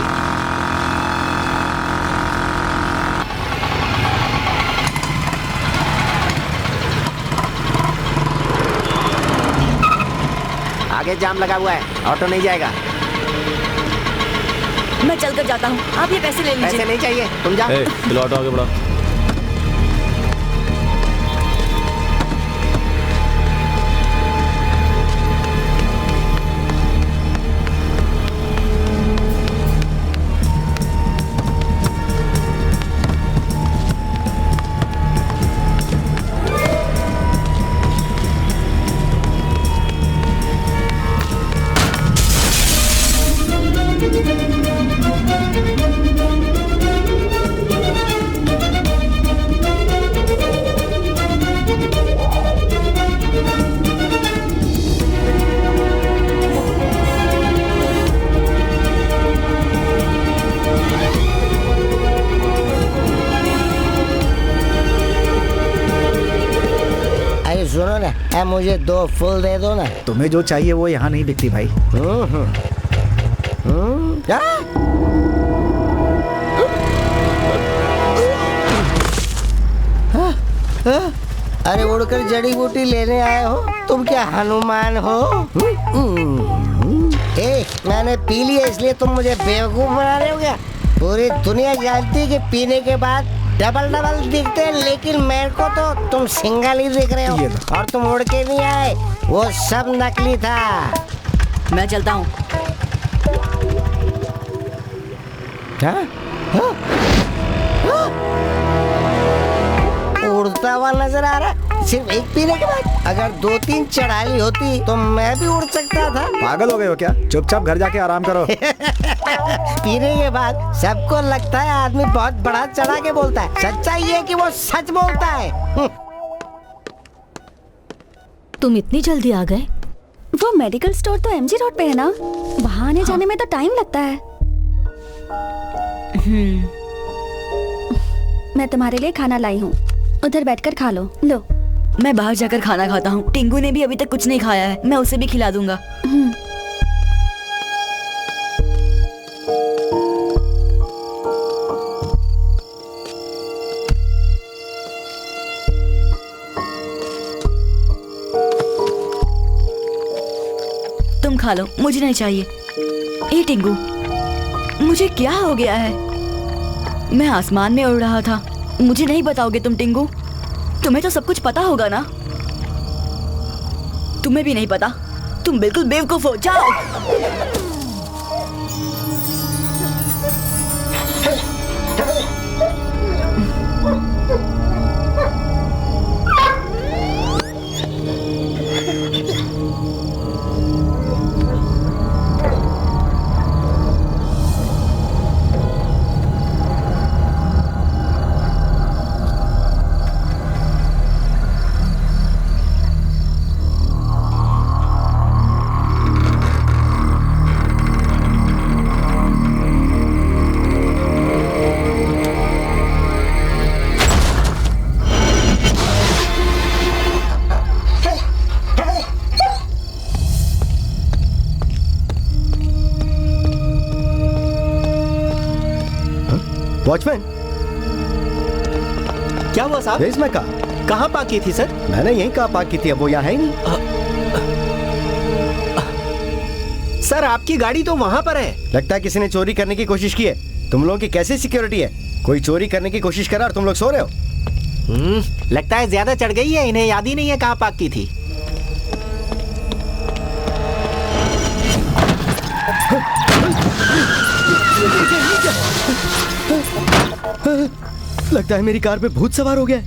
आगे जाम लगा हुआ है, ऑटो नहीं जाएगा। मैं चलकर जाता हूँ, आप ये पैसे ले लीजिए। पैसे नहीं चाहिए, तुम जाओ। चलो ऑटो आगे बढ़ाओ। सुनो ना, मुझे 2 फूल दे दो ना। तुम्हें जो चाहिए वो यहाँ नहीं बिकती भाई। अरे उड़कर जड़ी बूटी लेने आए हो? तुम क्या हनुमान हो? मैंने पी लिया इसलिए तुम मुझे बेवकूफ बना रहे हो क्या? पूरी दुनिया जानती है कि पीने के बाद डबल डबल दिखते हैं, लेकिन मेरे को तो तुम सिंगल ही दिख रहे हो। और तुम उड़ के नहीं आए, वो सब नकली था। मैं चलता हूँ। क्या? उड़ता हुआ नजर आ रहा, सिर्फ एक पीने के बाद। अगर 2-3 चढ़ाई होती तो मैं भी उड़ सकता था। पागल हो गए हो क्या? चुपचाप घर जाके आराम करो। पीने के बाद सबको लगता है आदमी बहुत बड़ा चढ़ा के बोलता है। सच्चाई ये कि वो सच बोलता है। तुम इतनी जल्दी आ गए? वो मेडिकल स्टोर तो एमजी रोड पे है ना, वहाँ आने जाने में तो टाइम लगता है। मैं तुम्हारे लिए खाना लाई हूँ, उधर बैठकर खा लो। लो। मैं बाहर जाकर खाना खाता हूँ। टिंगू ने भी अभी तक कुछ नहीं खाया है, मैं उसे भी खिला दूंगा। तुम खा लो, मुझे नहीं चाहिए। ए टिंगू, मुझे क्या हो गया है? मैं आसमान में उड़ रहा था। मुझे नहीं बताओगे तुम टिंगू? तुम्हें तो सब कुछ पता होगा ना? तुम्हें भी नहीं पता? तुम बिल्कुल बेवकूफ हो। जाओ। वॉचमैन, क्या हुआ साहब? इसमें कहा? कहाँ पार्क की थी सर? मैंने यहीं कहाँ पार्क की थी, अब वो यहाँ है नहीं। सर आपकी गाड़ी तो वहाँ पर है। लगता है किसी ने चोरी करने की कोशिश की है। तुम लोगों की कैसी सिक्योरिटी है? कोई चोरी करने की कोशिश करा और तुम लोग सो रहे हो? लगता है ज्यादा चढ़ गई है, इन्हें याद ही नहीं है कहाँ पार्क की थी। लगता है मेरी कार पे भूत सवार हो गया।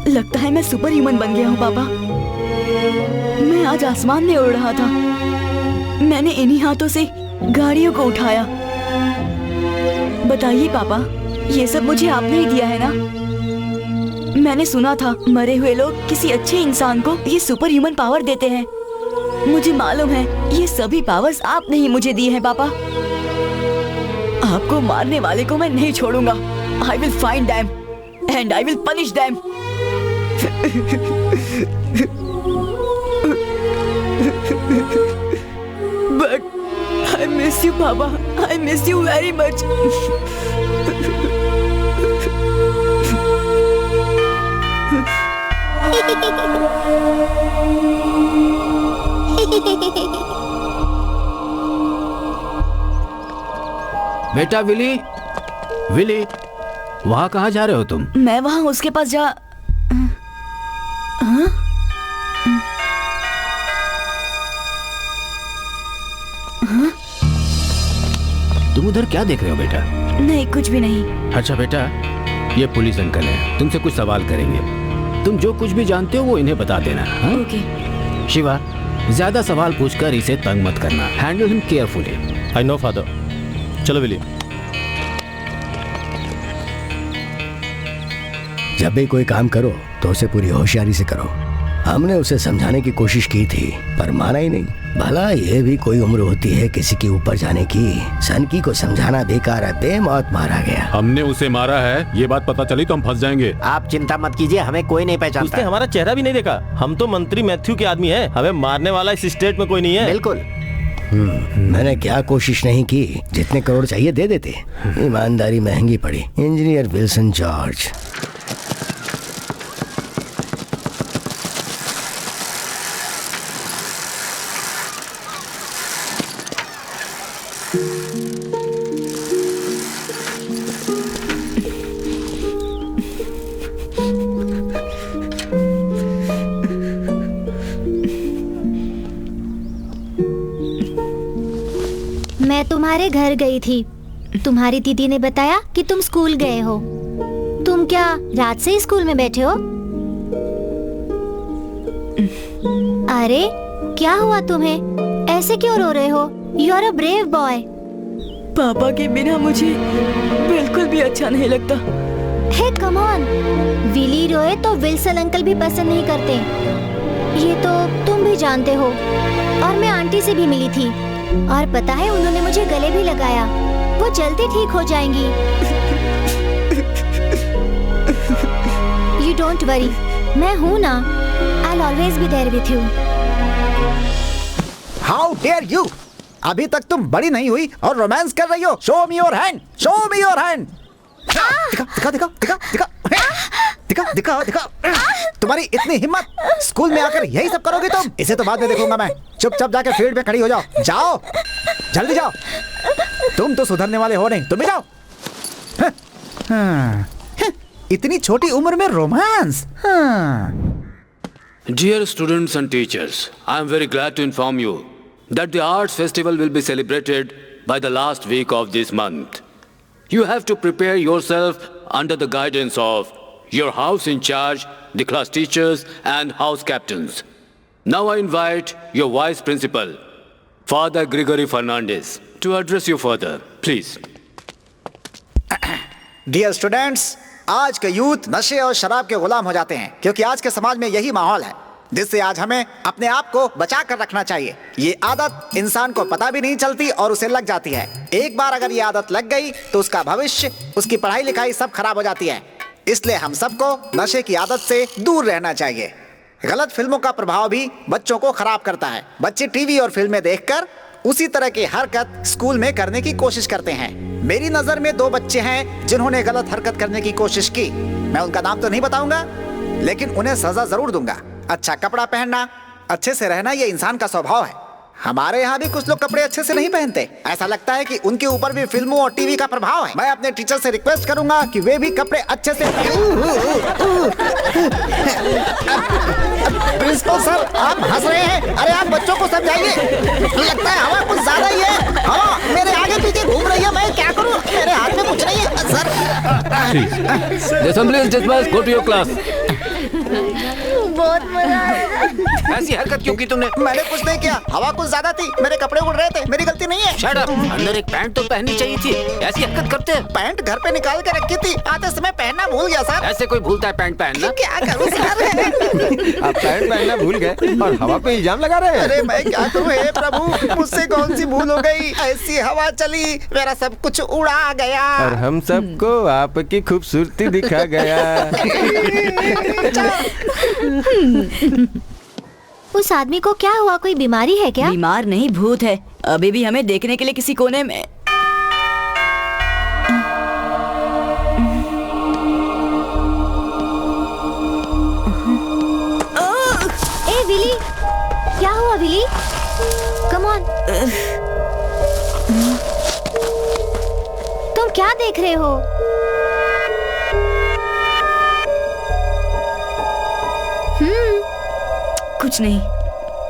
लगता है मैं सुपर ह्यूमन बन गया हूँ पापा। मैं आज आसमान में उड़ रहा था। मैंने इन्हीं हाथों से गाड़ियों को उठाया। बताइए पापा, ये सब मुझे आपने ही दिया है ना? मैंने सुना था मरे हुए लोग किसी अच्छे इंसान को ये सुपर ह्यूमन पावर देते हैं। मुझे मालूम है ये सभी पावर्स आपने ही मुझे दिए हैं पापा। आपको मारने वाले को मैं नहीं छोड़ूंगा। I will find them and I will punish them. But I miss you, Papa. I miss you very much. बेटा विली, विली, वहाँ कहाँ जा रहे हो तुम? मैं वहाँ उसके पास जा। हाँ? हाँ? तुम उधर क्या देख रहे हो बेटा? नहीं, कुछ भी नहीं। अच्छा बेटा, ये पुलिस अंकल हैं, तुमसे कुछ सवाल करेंगे। तुम जो कुछ भी जानते हो वो इन्हें बता देना। हाँ? ओके। शिवा, ज्यादा सवाल पूछकर इसे तंग मत करना। Handle him carefully. I know father. चलो विली। जब भी कोई काम करो तो उसे पूरी होशियारी से करो। हमने उसे समझाने की कोशिश की थी पर माना ही नहीं। भला ये भी कोई उम्र होती है किसी के ऊपर जाने की। सनकी को समझाना बेकार है, बेमौत मारा गया। हमने उसे मारा है, ये बात पता चली तो हम फंस जाएंगे। आप चिंता मत कीजिए, हमें कोई नहीं पहचानता। उसने हमारा चेहरा भी नहीं देखा। हम तो मंत्री मैथ्यू के आदमी हैं। हमें मारने वाला इस स्टेट में कोई नहीं है। बिल्कुल। मैंने क्या कोशिश नहीं की, जितने करोड़ चाहिए दे देते। ईमानदारी महंगी पड़ी। Engineer Wilson George. मैं तुम्हारे घर गई थी। तुम्हारी दीदी ने बताया कि तुम स्कूल गए हो। तुम क्या रात से ही स्कूल में बैठे हो? अरे क्या हुआ तुम्हें? ऐसे क्यों रो रहे हो? You are a brave boy. पापा के बिना मुझे बिल्कुल भी अच्छा नहीं लगता। हे कम ऑन, विली रोए तो विल्सन अंकल भी पसंद नहीं करते। ये तो तुम भी जानते हो। और मैं आंटी से भी मिली थी और पता है उन्होंने मुझे गले भी लगाया। वो जल्दी ठीक हो जाएंगी। यू डोंट वरी, मैं हूँ ना। I'll always be there with you. How dare you? अभी तक तुम बड़ी नहीं हुई और रोमांस कर रही हो। Show me your hand. Show me your hand. दिखा दिखा दिखा दिखा दिखा दिखा दिखा। तुम्हारी इतनी हिम्मत, स्कूल में आकर यही सब करोगे तुम? इसे तो बाद में देखूंगा मैं। चुपचाप जाकर फील्ड में खड़ी हो जाओ। जाओ, जल्दी जाओ। तुम तो सुधरने वाले हो नहीं, तुम भी जाओ। इतनी छोटी उम्र में romance. Dear students and teachers, I am very glad to inform you that the Arts Festival will be celebrated by the last week of this month. You have to prepare yourself under the guidance of your house in charge, the class teachers and house captains. Now I invite your vice principal, Father Gregory Fernandez, to address you further. Please. Dear students, आज के youth नशे और शराब के गुलाम हो जाते हैं क्योंकि आज के समाज में यही माहौल है, जिससे आज हमें अपने आप को बचा कर रखना चाहिए। ये आदत इंसान को पता भी नहीं चलती और उसे लग जाती है। एक बार अगर ये आदत लग गई तो उसका भविष्य, उसकी पढ़ाई लिखाई सब खराब हो जाती है। इसलिए हम सबको नशे की आदत से दूर रहना चाहिए। गलत फिल्मों का प्रभाव भी बच्चों को खराब करता है। बच्चे टीवी और फिल्में देखकर उसी तरह की हरकत स्कूल में करने की कोशिश करते हैं। मेरी नजर में 2 बच्चे हैं जिन्होंने गलत हरकत करने की कोशिश की। मैं उनका नाम तो नहीं बताऊंगा, लेकिन उन्हें सजा जरूर दूंगा। अच्छा कपड़ा पहनना, अच्छे से रहना ये इंसान का स्वभाव है। हमारे यहाँ भी कुछ लोग कपड़े अच्छे से नहीं पहनते। ऐसा लगता है कि उनके ऊपर भी फिल्मों और टीवी का प्रभाव है। मैं अपने टीचर से रिक्वेस्ट करूंगा कि वे भी कपड़े अच्छे से प्रिंसिपल सर, आप हंस रहे हैं। अरे आप बच्चों को समझाइए। लगता है हवा कुछ ज्यादा ही है। हवा मेरे आगे पीछे घूम रही है, मैं क्या करूं? मेरे हाथ में कुछ नहीं है sir. The assembly is dismissed. Go to your class. बहुत मजा आया। ऐसी हरकत क्यों की तुमने? मैंने कुछ नहीं किया, हवा कुछ ज्यादा थी, मेरे कपड़े उड़ रहे थे, मेरी गलती नहीं है। Shut up! अंदर एक पैंट तो पहननी चाहिए थी। ऐसी हरकत करते हैं। पैंट घर पे निकाल के रखी थी, आते समय पहनना भूल गया सर। ऐसे कोई भूलता है पैंट पहनना? क्या करूं सर? आप पैंट पहनना भूल गए और हवा पे इल्जाम लगा रहे हैं। अरे मैं क्या करूं हे प्रभु, मुझसे कौन सी भूल हो गई? ऐसी हवा चली, मेरा सब कुछ उड़ा गया। और हम सबको आपकी खूबसूरती दिखा गया। उस आदमी को क्या हुआ? कोई बीमारी है क्या? बीमार नहीं, भूत है। अभी भी हमें देखने के लिए किसी कोने में। ए विली, क्या हुआ विली? Come on. तुम क्या देख रहे हो? कुछ नहीं,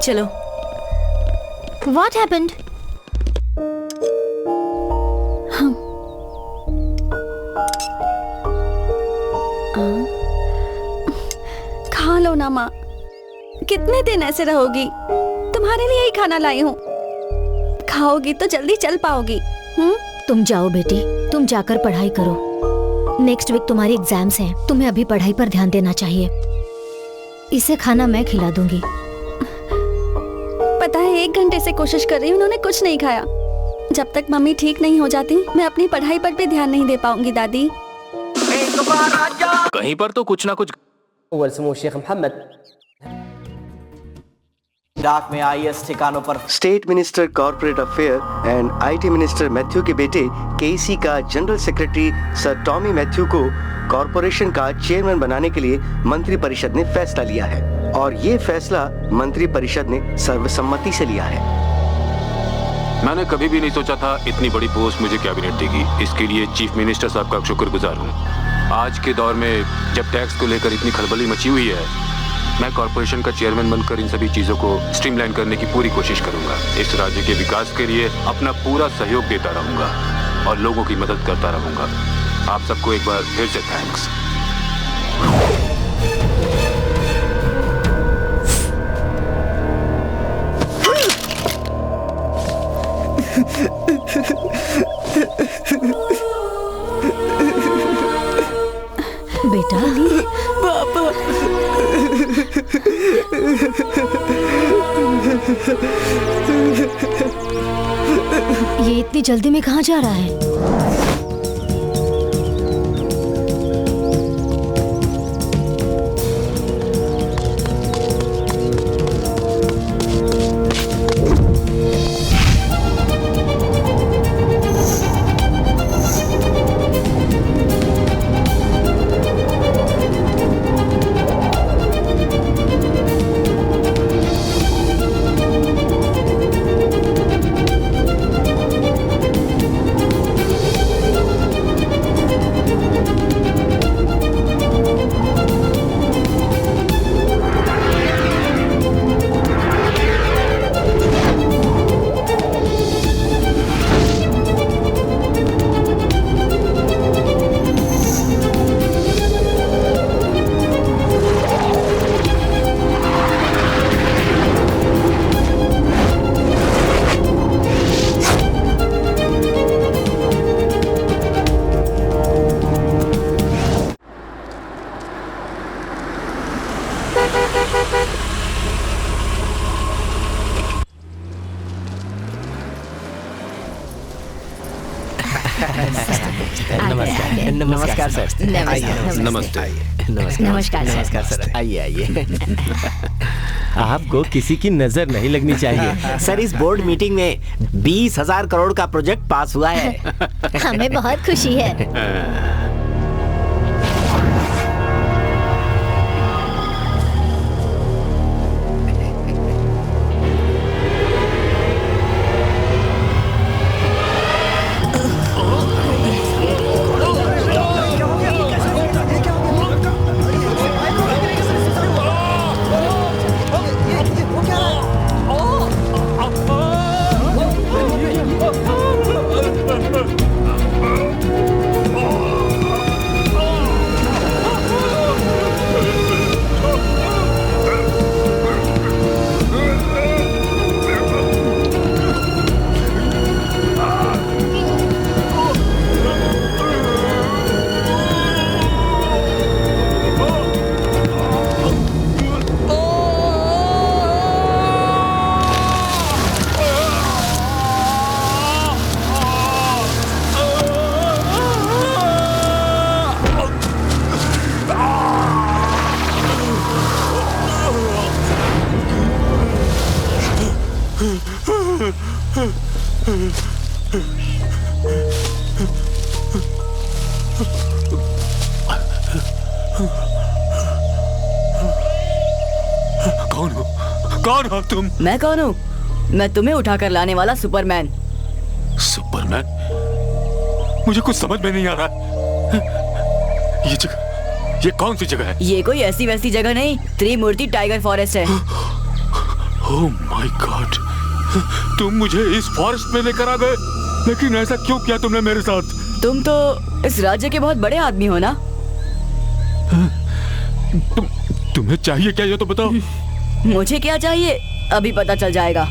चलो। What happened? खा लो ना माँ, कितने दिन ऐसे रहोगी? तुम्हारे लिए ही खाना लाई हूँ, खाओगी तो जल्दी चल पाओगी। तुम जाओ बेटी, तुम जाकर पढ़ाई करो। नेक्स्ट वीक तुम्हारी एग्जाम्स हैं, तुम्हें अभी पढ़ाई पर ध्यान देना चाहिए। इसे खाना मैं खिला दूंगी। पता है 1 घंटे से कोशिश कर रही हूँ, उन्होंने कुछ नहीं खाया। जब तक मम्मी ठीक नहीं हो जाती मैं अपनी पढ़ाई पर भी ध्यान नहीं दे पाऊंगी दादी। कहीं पर तो कुछ ना कुछ। शेख मोहम्मद इराक में IS ठिकानों पर। State minister corporate affair and IT minister Matthew के बेटे KC का general secretary sir Tommy Matthew को कॉरपोरेशन का चेयरमैन बनाने के लिए मंत्री परिषद ने फैसला लिया है और ये फैसला मंत्री परिषद ने सर्वसम्मति से लिया है। मैंने कभी भी नहीं सोचा था इतनी बड़ी पोस्ट मुझे कैबिनेट देगी। इसके लिए चीफ मिनिस्टर साहब का शुक्रगुजार हूँ। आज के दौर में जब टैक्स को लेकर इतनी खलबली मची हुई है, मैं कॉरपोरेशन का चेयरमैन बनकर इन सभी चीज़ों को स्ट्रीमलाइन करने की पूरी कोशिश करूंगा। इस राज्य के विकास के लिए अपना पूरा सहयोग देता रहूंगा और लोगों की मदद करता रहूंगा। आप सबको एक बार फिर से थैंक्स। बेटा पापा ये इतनी जल्दी में कहाँ जा रहा है? नमस्कार सर। नमस्ते। नमस्कार सर। आइए आइए। आपको किसी की नजर नहीं लगनी चाहिए। सर इस बोर्ड मीटिंग में 20,000 करोड़ का प्रोजेक्ट पास हुआ है। हमें बहुत खुशी है। कौन हो तुम? मैं कौन हूँ? मैं तुम्हें उठाकर लाने वाला सुपरमैन। सुपरमैन? मुझे कुछ समझ में नहीं आ रहा। ये जगह, ये कौन सी जगह है? ये कोई ऐसी वैसी जगह नहीं, त्रिमूर्ति टाइगर फॉरेस्ट है। ओह माय गॉड, तुम मुझे इस फॉरेस्ट में लेकर आ गए, लेकिन ऐसा क्यों किया तुमने मेरे साथ? तुम तो इस राज्य के बहुत बड़े आदमी हो ना? तुम्हें चाहिए क्या ये तो बताओ। मुझे क्या चाहिए अभी पता चल जाएगा।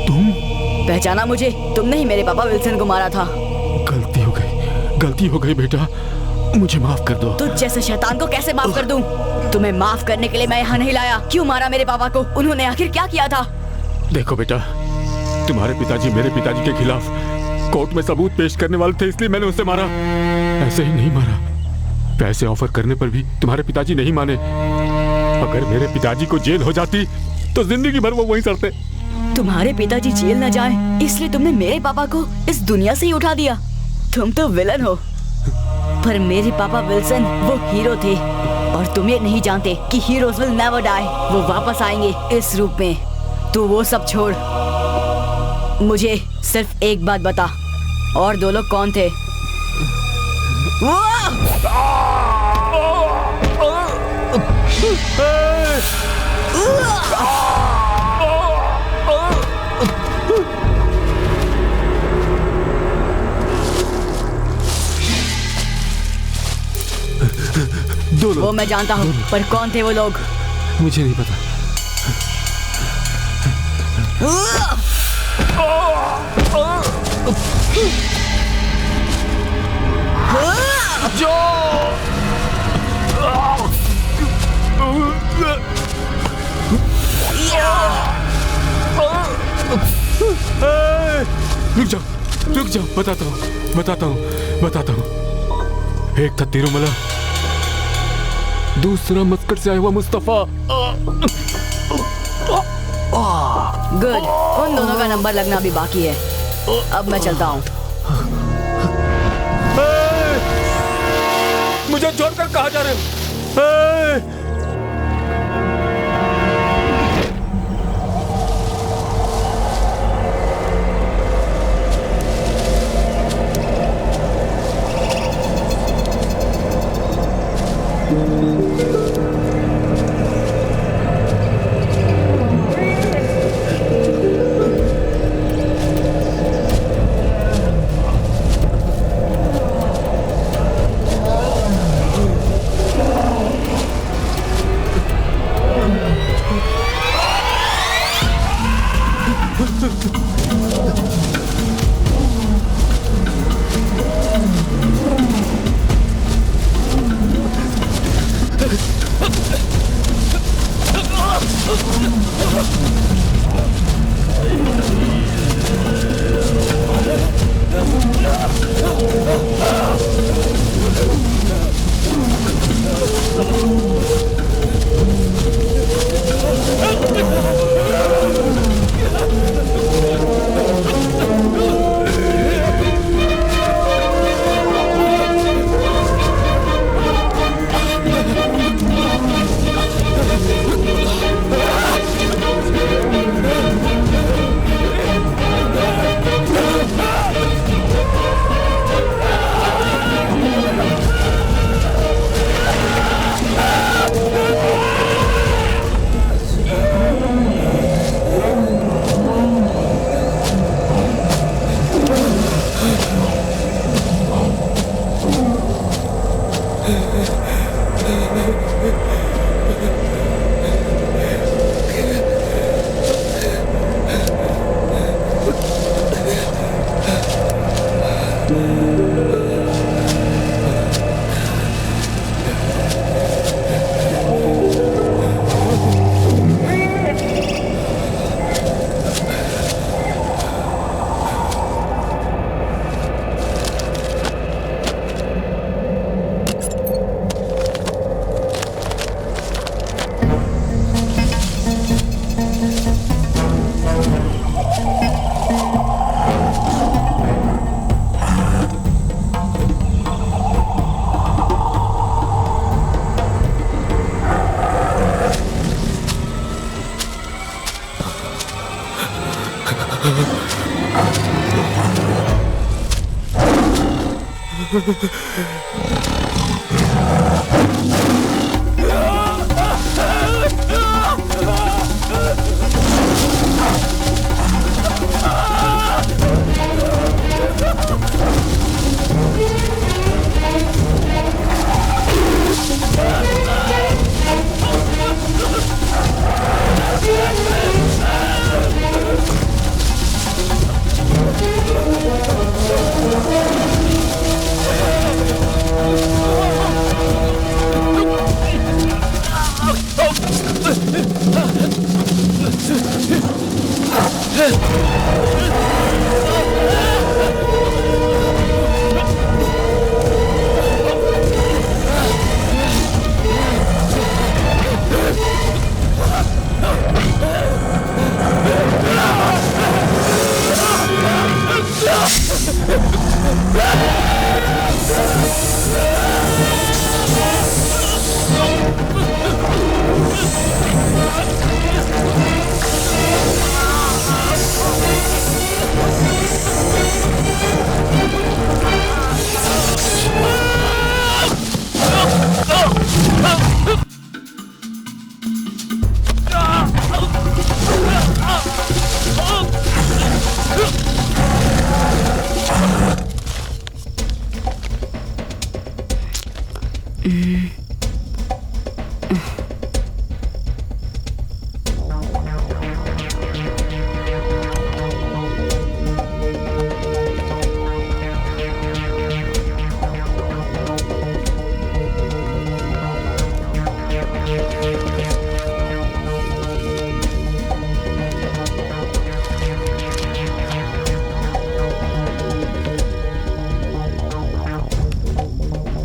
तुम पहचाना मुझे? तुमने ही मेरे पापा विल्सन को मारा था। गलती हो गई बेटा, मुझे माफ कर दो। तुझ जैसे शैतान को कैसे माफ कर दूं? तुम्हें माफ करने के लिए मैं यहाँ नहीं लाया। क्यों मारा मेरे पापा को? उन्होंने आखिर क्या किया था? देखो बेटा, तुम्हारे पिताजी मेरे पिताजी के खिलाफ कोर्ट में सबूत पेश करने वाले थे, इसलिए मैंने उसे मारा। ऐसे ही नहीं मारा। पैसे ऑफर करने पर भी तुम्हारे पिताजी नहीं माने। अगर मेरे पिताजी को जेल हो जाती तो जिंदगी भर वो वहीं सड़ते। तुम्हारे पिताजी जेल न जाए इसलिए तुमने मेरे पापा को इस दुनिया से ही उठा दिया। तुम तो विलन हो, पर मेरे पापा विल्सन वो हीरो थे। और तुम ये नहीं जानते कि हीरोज विल नेवर डाई। वो वापस आएंगे इस रूप में। तू वो सब छोड़, मुझे सिर्फ एक बात बता, और दो लोग कौन थे? वो मैं जानता हूँ, पर कौन थे वो लोग? मुझे नहीं पता। रुक जाओ, बताता हूँ। एक था तिरुमला, दूसरा मस्कट से आया हुआ मुस्तफा। गुड, उन दोनों का नंबर लगना भी बाकी है। अब मैं चलता हूँ। मुझे छोड़कर कहाँ जा रहे हो?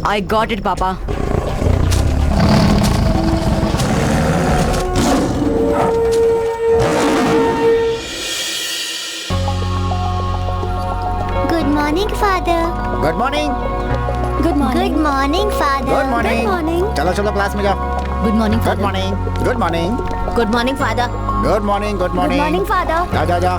I got it, Papa. Good morning, Father. Good morning. Good morning. Good morning, Father. Good morning. morning. चलो चलो क्लास में जाओ। Good morning, good Father. Morning. Good morning. Good morning, Father. Good morning. Good good morning. Morning father. जा जा जा।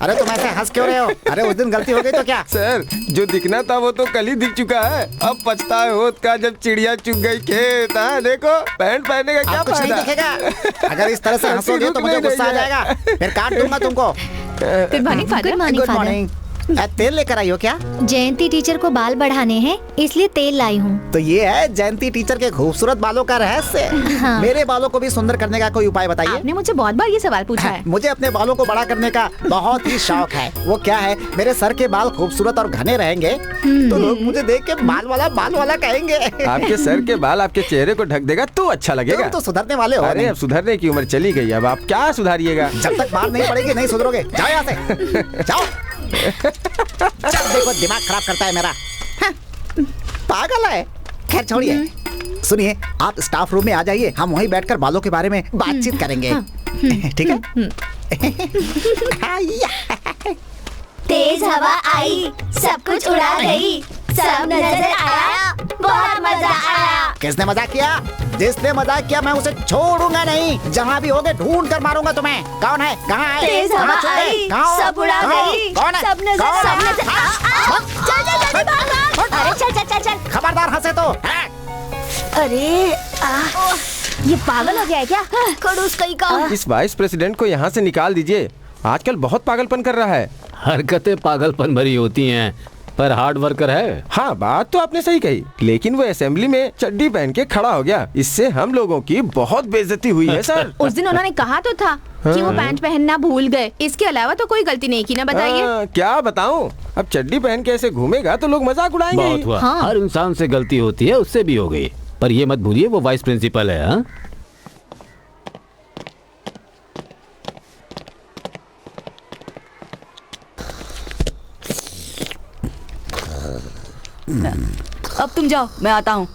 अरे तुम ऐसे हंस क्यों रहे हो? अरे उस दिन गलती हो गई तो क्या? सर, जो दिखना था वो तो कल ही दिख चुका है। अब पछताए होत का जब चिड़िया चुग गई खेत। हाँ देखो, पैंट पहनने का क्या अब कुछ नहीं फायदा? दिखेगा। अगर इस तरह से हंसोगे तो मुझे गुस्सा आ जाएगा, फिर काट दूंगा तुमको। Good morning father. Good morning. तेल लेकर आई हो क्या? जयंती टीचर को बाल बढ़ाने हैं, इसलिए तेल लाई हूँ। तो ये है जयंती टीचर के खूबसूरत बालों का रहस्य। हाँ। मेरे बालों को भी सुंदर करने का कोई उपाय बताइए। आपने मुझसे बहुत बार ये सवाल पूछा है। मुझे अपने बालों को बड़ा करने का बहुत ही शौक है। वो क्या है, मेरे सर के बाल खूबसूरत और घने रहेंगे तो लोग मुझे देख के बाल वाला कहेंगे। आपके सर के बाल आपके चेहरे को ढक देगा तो अच्छा लगेगा। तुम तो सुधरने वाले हो। अरे अब सुधरने की उम्र चली गई, अब आप क्या सुधारिएगा? जब तक बाल नहीं पड़ेगी नहीं सुधरोगे। जाओ यहाँ से, जाओ। जब देखो दिमाग खराब करता है मेरा। हाँ, पागल है। खैर छोड़िए, सुनिए, आप स्टाफ रूम में आ जाइए, हम वहीं बैठकर बालों के बारे में बातचीत करेंगे। ठीक है? तेज हवा आई, सब कुछ उड़ा गई, सब नजर आया, बहुत मजा आया। किसने मजाक किया? जिसने मजाक किया मैं उसे छोड़ूंगा नहीं। जहाँ भी होगे ढूंढ कर मारूंगा तुम्हें। कौन है? कहाँ है? तेज हवा कहाँ छुपे? आई, कहाँ हो? सब उड़ा कहाँ हो? गई, कौन है? सब नजर कौन है? चल चल जल्दी भाग। अरे चल चल चल चल। खबरदार हंसे तो। अरे ये पागल हो गया है क्या? खड़ूस कहीं का। इस वाइस प्रेसिडेंट को यहाँ से निकाल दीजिए, आजकल बहुत पागलपन कर रहा है। हरकतें पागलपन भरी होती हैं, पर हार्ड वर्कर है। हाँ, बात तो आपने सही कही, लेकिन वो असेंबली में चड्डी पहन के खड़ा हो गया, इससे हम लोगों की बहुत बेइज्जती हुई है सर। उस दिन उन्होंने कहा तो था कि वो पैंट पहनना भूल गए, इसके अलावा तो कोई गलती नहीं की ना, बताइए। क्या बताऊं, अब चड्डी पहन के ऐसे घूमेगा तो लोग मजाक उड़ाएंगे। बहुत हुआ। हाँ। हर इंसान से गलती होती है, उससे भी हो गई, पर ये मत भूलिए वो वाइस प्रिंसिपल है। हाँ? अब तुम जाओ, मैं आता हूँ।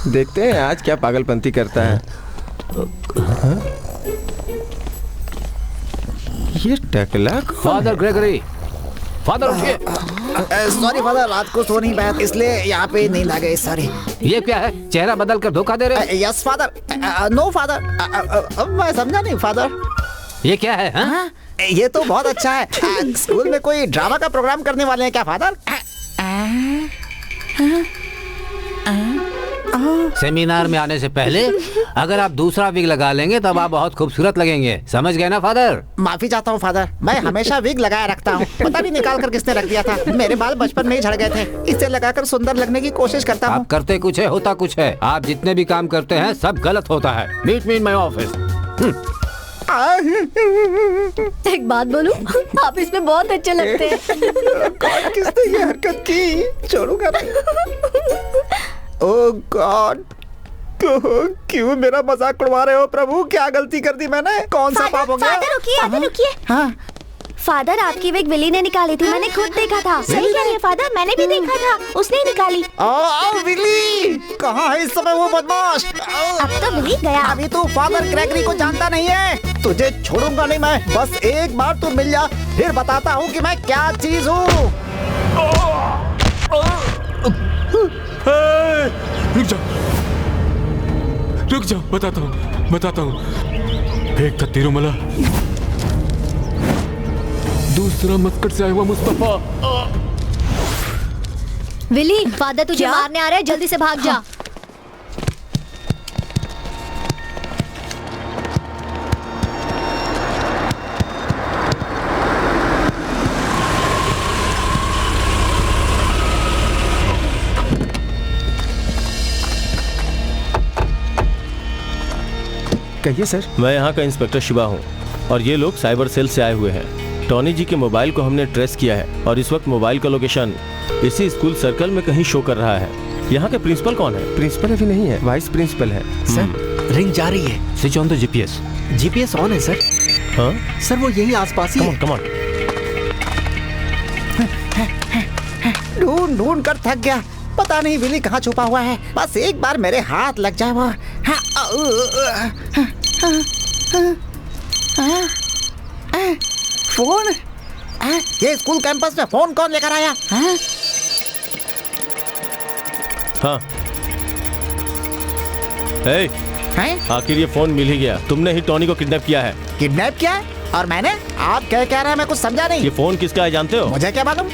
देखते हैं आज क्या पागलपंती करता है। ये टकला फादर ग्रेगरी, फादर उठिए। सॉरी फादर, रात को सो नहीं पाया इसलिए यहाँ पे नींद आ गई। सॉरी। ये क्या है, चेहरा बदल कर धोखा दे रहे हो? Yes father. नो फादर, मैं समझा नहीं फादर। ये क्या है? हाँ? ये तो बहुत अच्छा है। स्कूल में कोई ड्रामा का प्रोग्राम करने वाले हैं क्या फादर? सेमिनार में आने से पहले अगर आप दूसरा विग लगा लेंगे तब आप बहुत खूबसूरत लगेंगे, समझ गए ना फादर? माफी चाहता हूँ फादर, मैं हमेशा विग लगाए रखता हूँ। पता नहीं निकाल कर किसने रख दिया था। मेरे बाल बचपन में ही झड़ गए थे, इसे लगाकर सुंदर लगने की कोशिश करता हूँ। आप करते कुछ है, होता कुछ है। आप जितने भी काम करते हैं सब गलत होता है। Meet me in my office. एक बात बोलूं, आप इसमें बहुत अच्छे लगते हैं। किसने ये हरकत की? छोड़ूंगा नहीं। ओह गॉड, क्यों मेरा मजाक उड़वा रहे हो प्रभु? क्या गलती कर दी मैंने? कौन सा पाप हो गया? फादर रुकिए, रुकिए। हाँ, फादर आपकी विग विली ने निकाली थी, मैंने खुद देखा था। सही कह रही है फादर, मैंने भी देखा था, उसने ही निकाली। विली कहाँ है इस समय वो बदमाश? अब तो विली गया। अभी तू फादर ग्रेगरी को जानता नहीं है, तुझे छोड़ूंगा नहीं मैं। बस एक बार तू मिल जा, फिर बताता हूँ कि मैं क्या चीज हूँ। रुक जाओ, बताता हूँ। एक था तिरुमला, दूसरा मस्कट से आया हुआ मुस्तफा। विली, फादर तुझे मारने आ रहे हैं, जल्दी से भाग जा। कहिए सर। मैं यहाँ का इंस्पेक्टर शिवा हूँ और ये लोग साइबर सेल से आए हुए हैं। टॉनी जी के मोबाइल को हमने ट्रेस किया है और इस वक्त मोबाइल का लोकेशन इसी स्कूल सर्कल में कहीं शो कर रहा है। यहाँ के प्रिंसिपल कौन है? प्रिंसिपल अभी नहीं है, वाइस प्रिंसिपल है। सर रिंग जा रही है, switch on the GPS. GPS on है सर। हाँ सर वो यही आसपास ही है। Come on. ढूंढ कर थक गया, पता नहीं विली कहाँ छुपा हुआ है। बस एक बार मेरे हाथ लग जाए वो। फोन? ये स्कूल कैंपस में फोन कौन लेकर आया? हाँ आखिर ये फोन मिल ही गया। तुमने ही टॉनी को किडनैप किया है। किडनैप किया है? और मैंने? आप क्या कह रहे हैं, मैं कुछ समझा नहीं। ये फोन किसका है जानते हो? मुझे क्या मालूम,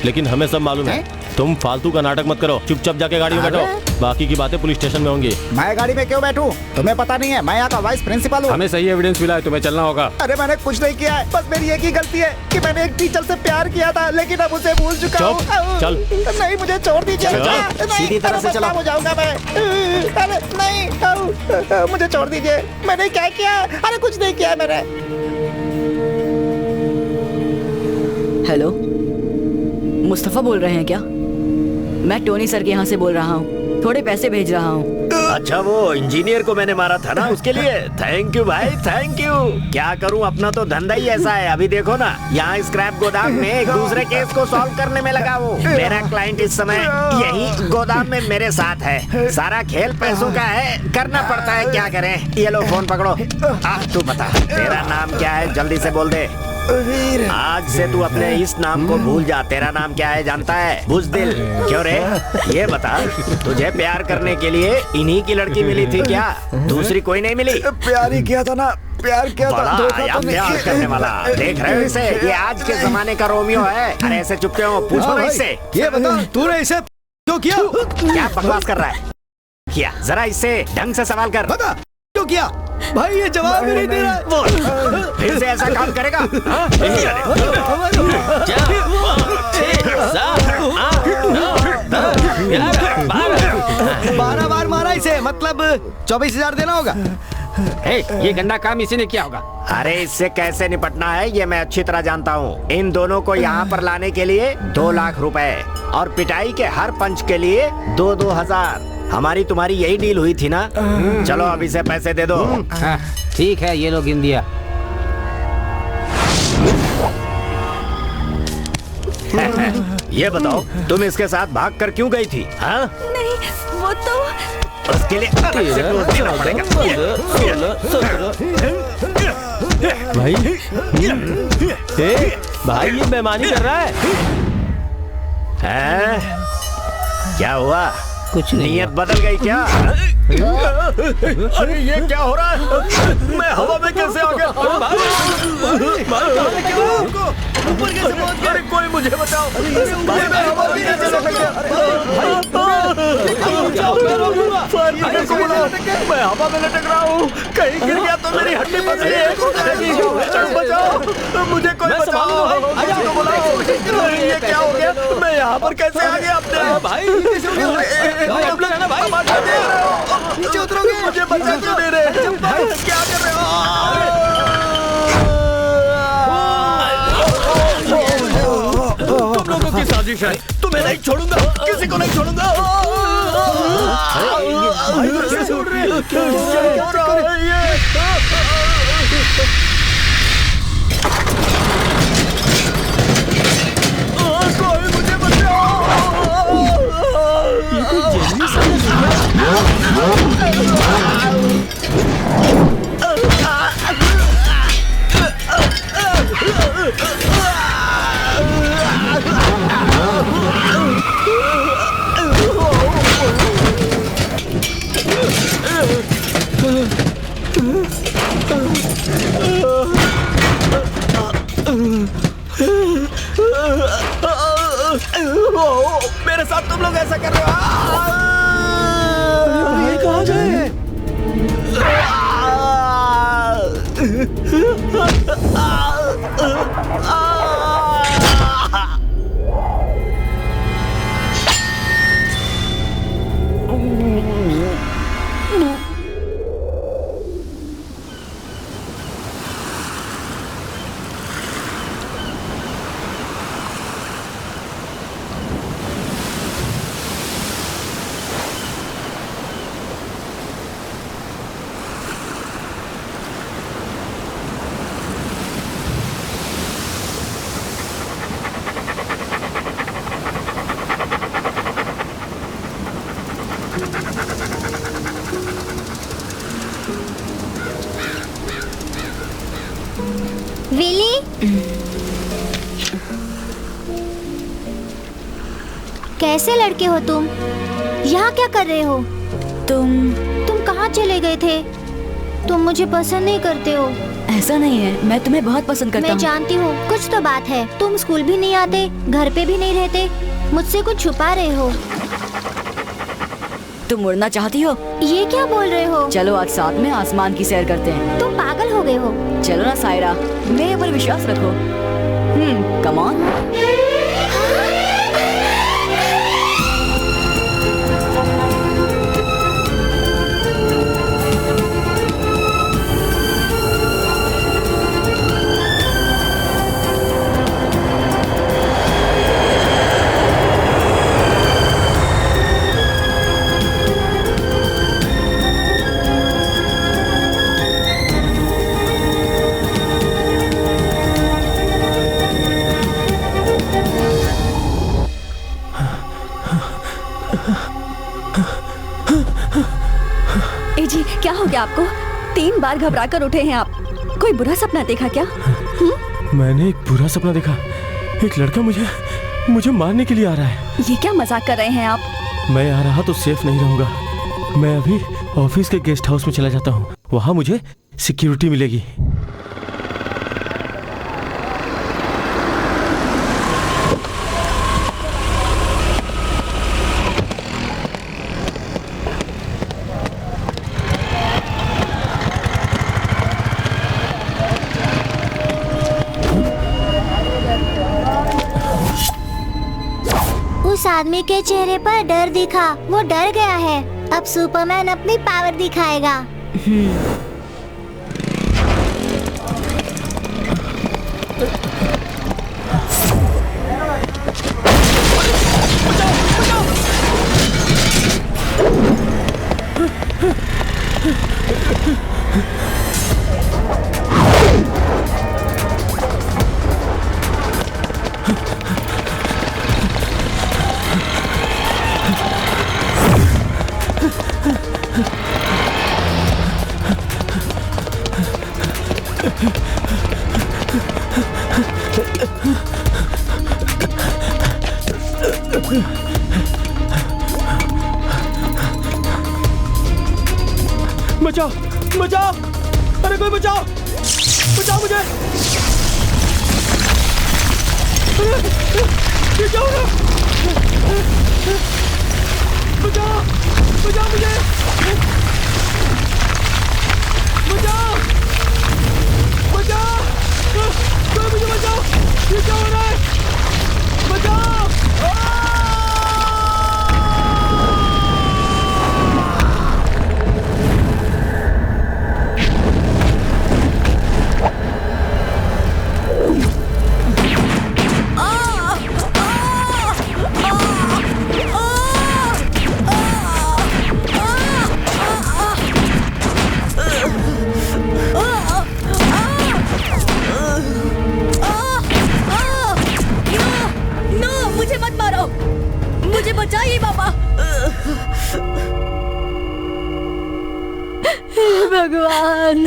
लेकिन हमें सब मालूम है। तुम फालतू का नाटक मत करो, चुपचाप जाके गाड़ी में बैठो। बाकी की बातें पुलिस स्टेशन में होंगी। मैं गाड़ी में क्यों बैठूं? तुम्हें पता नहीं है, मैं यहाँ का वाइस प्रिंसिपल हूँ। हमें सही एविडेंस मिला है, तुम्हें चलना होगा। अरे मैंने कुछ नहीं किया है, बस मेरी एक ही गलती है कि मैंने एक टीचर से प्यार किया था, लेकिन अब उसे भूल चुका हूँ। चल। नहीं, मुझे छोड़ दीजिए। सीधी तरह से चलो। हो जाऊंगा मैं। अरे नहीं, मुझे छोड़ दीजिए। मैंने क्या किया? अरे कुछ नहीं किया मैंने। हेलो, मुस्तफा बोल रहे हैं क्या? मैं टोनी सर के यहाँ से बोल रहा हूँ, थोड़े पैसे भेज रहा हूँ। अच्छा, वो इंजीनियर को मैंने मारा था ना, उसके लिए थैंक यू भाई, थैंक यू। क्या करूँ, अपना तो धंधा ही ऐसा है। अभी देखो ना, यहाँ स्क्रैप गोदाम में एक दूसरे केस को सॉल्व करने में लगा वो। मेरा क्लाइंट इस समय यही गोदाम में मेरे साथ है। सारा खेल पैसों का है, करना पड़ता है, क्या करें। ये लो फोन पकड़ो। तू बता, तेरा नाम क्या है, जल्दी से बोल दे। आज से तू अपने इस नाम को भूल जा। तेरा नाम क्या है जानता है? बुज़दिल। क्यों रे, ये बता, तुझे प्यार करने के लिए इन्हीं की लड़की मिली थी क्या? दूसरी कोई नहीं मिली? प्यार ही किया था ना, प्यार किया था। बड़ा प्यार करने वाला, देख रहे हो इसे? ये आज के जमाने का रोमियो है। अरे ऐसे चुप क्यों हो? पूछो ना इससे। ये बता, तूने इसे क्यों किया? क्या बकवास कर रहा है? किया, जरा इससे ढंग से सवाल कर। बता क्यों किया? भाई ये जवाब भी नहीं दे रहा। बोल, फिर से ऐसा काम करेगा? बारह बार मारा इसे, मतलब 24,000 देना होगा। ये गंदा काम इसी ने किया होगा। अरे इससे कैसे निपटना है ये मैं अच्छी तरह जानता हूँ। इन दोनों को यहाँ पर लाने के लिए 2 लाख रुपए और पिटाई के हर पंच के लिए 2-2 हजार। हमारी तुम्हारी यही डील हुई थी ना? चलो अब इसे पैसे दे दो। ठीक है, ये लो गिन दिया। ये बताओ, तुम इसके साथ भाग कर क्यों गई थी? हाँ? नहीं, वो तो उसके लिए अलग से क्लोज देना पड़ेगा। भाई भाई ये बेईमानी कर रहा है। क्या हुआ? कुछ नहीं। नियत बदल गई क्या? अरे ये क्या हो रहा है? मैं हवा में कैसे आ गया? अरे कोई मुझे बचाओ। मैं हवा में लटक रहा हूँ, कहीं गिर गया तो मेरी हड्डी फंस गई। बचाओ मुझे, कोई बचाओ। ये क्या हो गया? मैं यहाँ पर कैसे आ गया? अपने भाई नीचे उतरोगे? मुझे बचा क्यों दे रहे? क्या कर रहे हो? तुम लोगों की साजिश है। तुम्हें नहीं छोड़ूंगा, किसी को नहीं छोड़ूंगा। क्या हो रहा है ये? मेरे साथ तुम लोग ऐसा कर रहे हो? भाई कहाँ गए? विली, कैसे लड़के हो तुम? यहाँ क्या कर रहे हो? तुम कहाँ चले गए थे? तुम मुझे पसंद नहीं करते हो। ऐसा नहीं है, मैं तुम्हें बहुत पसंद करता हूँ। मैं जानती हूँ, कुछ तो बात है। तुम स्कूल भी नहीं आते, घर पे भी नहीं रहते, मुझसे कुछ छुपा रहे हो। तुम उड़ना चाहती हो? ये क्या बोल रहे हो? चलो आज साथ में आसमान की सैर करते हैं। तुम पागल हो गए हो। चलो ना सायरा, मेरे ऊपर विश्वास रखो। Come on. जी क्या हो गया आपको? 3 बार घबरा कर उठे हैं आप। कोई बुरा सपना देखा क्या? मैंने एक बुरा सपना देखा। एक लड़का मुझे मारने के लिए आ रहा है। ये क्या मजाक कर रहे हैं आप? मैं यहाँ रहा तो सेफ नहीं रहूंगा। मैं अभी ऑफिस के गेस्ट हाउस में चला जाता हूँ, वहाँ मुझे सिक्योरिटी मिलेगी। उस आदमी के चेहरे पर डर दिखा, वो डर गया है। अब सुपरमैन अपनी पावर दिखाएगा। बचाओ बचाओ, अरे कोई बचाओ, बचाओ मुझे। ये क्या हो रहा? बचाओ बचाओ मुझे, बचाओ बचाओ, कोई मुझे बचाओ। ये क्या हो रहा है? बचाओ। मुझे बचाइए बाबा। भगवान।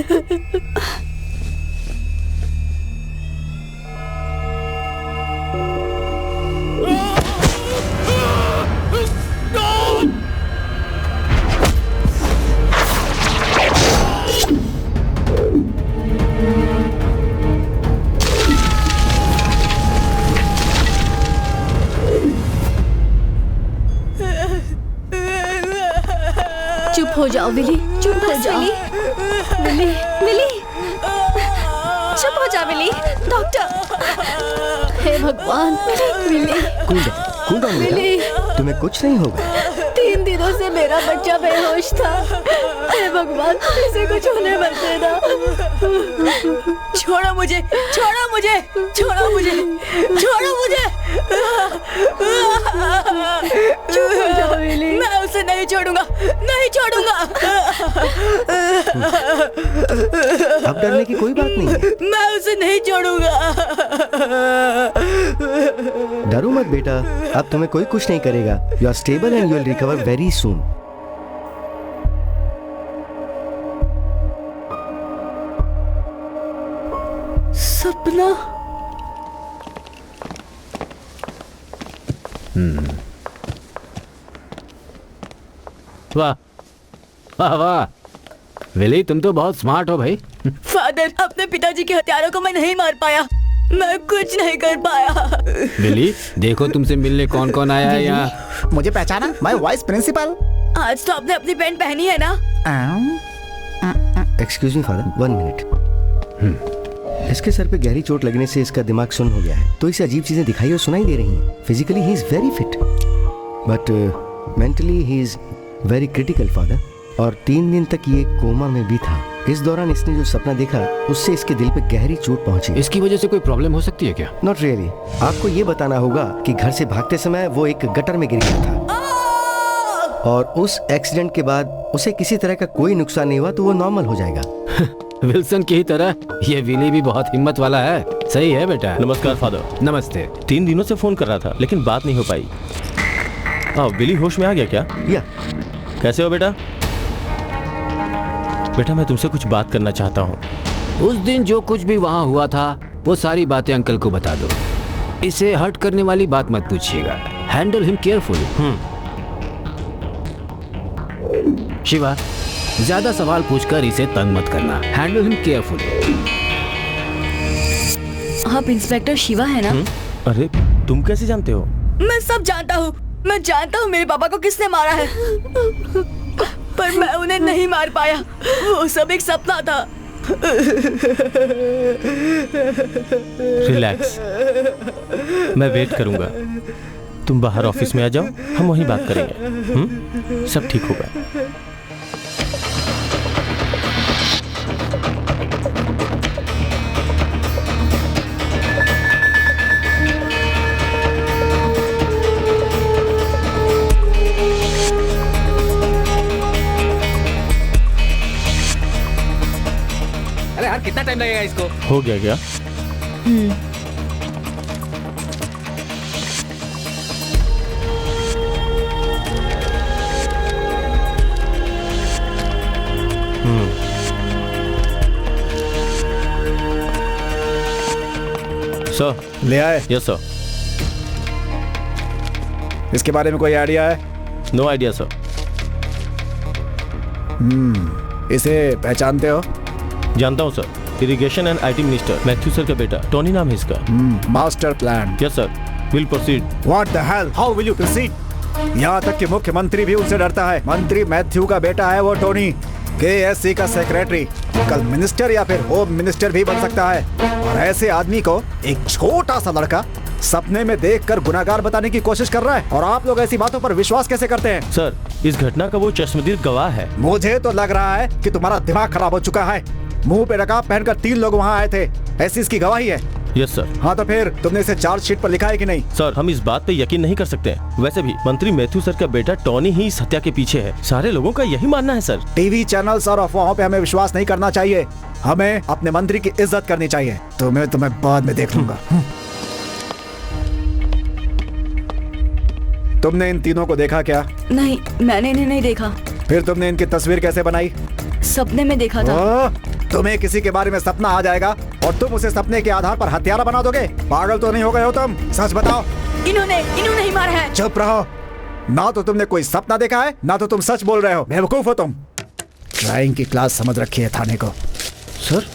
जाओ विली, चुप हो जाओ। विली, विली, चुप हो जा विली। डॉक्टर, हे भगवान, विली, कूल डाउन बेटा, तुम्हें कुछ नहीं होगा। 3 दिनों से मेरा बच्चा बेहोश था। हे भगवान, इसे कुछ होने मत देना। छोड़ो मुझे, छोड़ो मुझे, छोड़ो मुझे, छोड़ो मुझे। चुप हो जाओ विली। मैं उसे नहीं छोड़ूंगा, नहीं छोड़ूंगा। अब डरने की कोई बात नहीं है। मैं उसे नहीं छोड़ूंगा। डरो मत बेटा, अब तुम्हें कोई कुछ नहीं करेगा। You are stable and you will recover very soon. Sapna. वाह वाह वाह, विली तुम तो बहुत स्मार्ट हो भाई। फादर, अपने पिताजी के हथियारों को मैं नहीं मार पाया, मैं कुछ नहीं कर पाया। विली देखो तुमसे मिलने कौन कौन आया है यहाँ। मुझे पहचाना? मैं वाइस प्रिंसिपल। आज तो आपने अपनी पैंट पहनी है ना? Excuse me father, 1 minute. इसके सर पे गहरी चोट लगने से इसका दिमाग सुन्न हो गया है, तो इसे अजीब चीजें दिखाई और सुनाई दे रही हैं। Physically he is very fit, but mentally he is very critical father. और 3 दिन तक ये कोमा में भी था। इस दौरान इसने जो सपना देखा उससे इसके दिल पे गहरी चोट पहुंची। इसकी वजह से कोई प्रॉब्लम हो सकती है क्या? Not really. आपको ये बताना होगा कि घर से भागते समय वो एक गटर में गिर गया था, और उस एक्सीडेंट के बाद उसे किसी तरह का कोई नुकसान नहीं हुआ, तो वो नॉर्मल हो जाएगा। विल्सन की ही तरह ये विली भी बहुत हिम्मत वाला है। सही है बेटा। नमस्कार फादर। नमस्ते। 3 दिनों से फोन कर रहा था लेकिन बात नहीं हो पाई। विली होश में आ गया क्या? या। कैसे हो बेटा? बेटा मैं तुमसे कुछ बात करना चाहता हूँ। उस दिन जो कुछ भी वहाँ हुआ था वो सारी बातें अंकल को बता दो। इसे हर्ट करने वाली बात मत पूछिएगा। Handle him carefully. शिवा, ज्यादा सवाल पूछकर इसे तंग मत करना। Handle him carefully. आप इंस्पेक्टर शिवा है ना? अरे तुम कैसे जानते हो? मैं सब जानता हूँ। मैं जानता हूँ मेरे पापा को किसने मारा है, पर मैं उन्हें नहीं मार पाया। वो सब एक सपना था। रिलैक्स, मैं वेट करूंगा। तुम बाहर ऑफिस में आ जाओ, हम वहीं बात करेंगे। सब ठीक होगा। अरे यार कितना टाइम लगेगा इसको? हो गया क्या? सर ले आए? Yes sir. इसके बारे में कोई आइडिया है? No idea sir. इसे पहचानते हो? जानता हूँ sir, irrigation and IT minister Matthew sir का बेटा टोनी नाम है इसका। Master plan. Yes sir, will proceed. What the hell, how will you proceed? यहाँ तक कि मुख्यमंत्री भी उनसे डरता है। मंत्री मैथ्यू का बेटा है वो टोनी, केएससी का सेक्रेटरी, कल मिनिस्टर या फिर होम मिनिस्टर भी बन सकता है। और ऐसे आदमी को एक छोटा सा लड़का सपने में देखकर गुनाहगार बताने की कोशिश कर रहा है, और आप लोग ऐसी बातों पर विश्वास कैसे करते हैं? सर, इस घटना का वो चश्मदीद गवाह है। मुझे तो लग रहा है कि तुम्हारा दिमाग खराब हो चुका है। मुंह पे नकाब पहनकर 3 लोग वहाँ आए थे, ऐसी इसकी गवाही है। Yes sir. हाँ तो फिर तुमने इसे चार्जशीट पर लिखा है कि नहीं? सर, हम इस बात पे यकीन नहीं कर सकते। वैसे भी मंत्री मैथ्यू सर का बेटा टोनी ही इस हत्या के पीछे है। सारे लोगों का यही मानना है सर। टीवी चैनल्स और अफवाहों पे हमें विश्वास नहीं करना चाहिए। हमें अपने मंत्री की इज्जत करनी चाहिए। तुम्हें बाद में देख लूंगा। तुमने इन तीनों को देखा क्या? नहीं, मैंने इन्हें नहीं देखा। फिर तुमने इनकी तस्वीर कैसे बनाई? सपने में देखा था। तुम्हें किसी के बारे में सपना आ जाएगा और तुम उसे सपने के आधार पर हत्यारा बना दोगे? पागल तो नहीं हो गए हो तुम? सच बताओ। इन्होंने ही मारा है। चुप रहो। ना तो तुमने कोई सपना देखा है, ना तो तुम सच बोल रहे हो। बेवकूफ हो तुम। ड्राइंग की क्लास समझ रखी है थाने को। सर,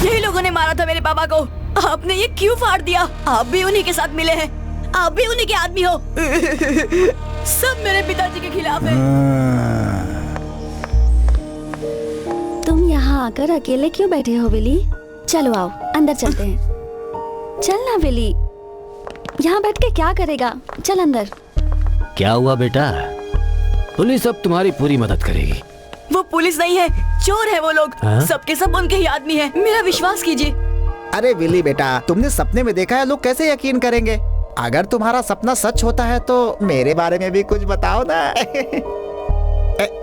यही लोगों ने मारा था मेरे पापा को। आपने ये क्यों फाड़ दिया? आप भी उन्हीं के साथ मिले हैं, आप भी उन्हीं के आदमी हो। सब मेरे पिताजी के खिलाफ है। तुम यहाँ आकर अकेले क्यों बैठे हो विली? चलो आओ अंदर चलते हैं। चल ना विली, यहाँ बैठ के क्या करेगा? चल अंदर। क्या हुआ बेटा? पुलिस अब तुम्हारी पूरी मदद करेगी। वो पुलिस नहीं है, चोर है वो लोग। हाँ? सबके सब उनके ही आदमी है, मेरा विश्वास कीजिए। अरे विली बेटा, तुमने सपने में देखा है, लोग कैसे यकीन करेंगे? अगर तुम्हारा सपना सच होता है तो मेरे बारे में भी कुछ बताओ ना।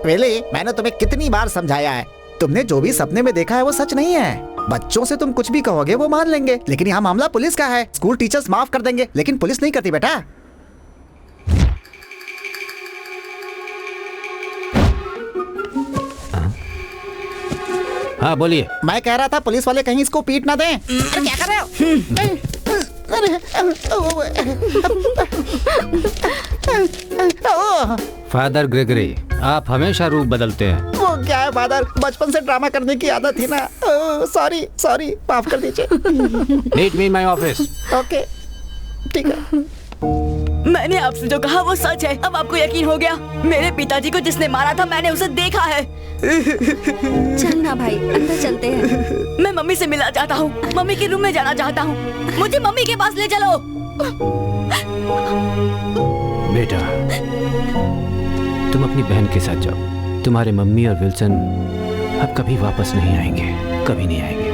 विली, मैंने तुम्हें कितनी बार समझाया है, तुमने जो भी सपने में देखा है वो सच नहीं है। बच्चों से तुम कुछ भी कहोगे वो मान लेंगे, लेकिन यहाँ मामला पुलिस का है। स्कूल टीचर्स माफ कर देंगे, लेकिन पुलिस नहीं करती बेटा। हाँ बोलिए। मैं कह रहा था पुलिस वाले कहीं इसको पीट ना दें। अरे क्या कर रहे हो? फादर ग्रेगरी, आप हमेशा रूप बदलते हैं। वो क्या है फादर, बचपन से ड्रामा करने की आदत थी ना। सॉरी सॉरी, माफ कर दीजिए। Meet me in my office. Okay ठीक है। मैंने आपसे जो कहा वो सच है, अब आपको यकीन हो गया। मेरे पिताजी को जिसने मारा था मैंने उसे देखा है। चल ना भाई, अंदर चलते हैं। मैं मम्मी से मिलना चाहता हूँ, मम्मी के रूम में जाना चाहता हूँ। मुझे मम्मी के पास ले चलो। बेटा, तुम अपनी बहन के साथ जाओ। तुम्हारे मम्मी और विल्सन अब कभी वापस नहीं आएंगे, कभी नहीं आएंगे।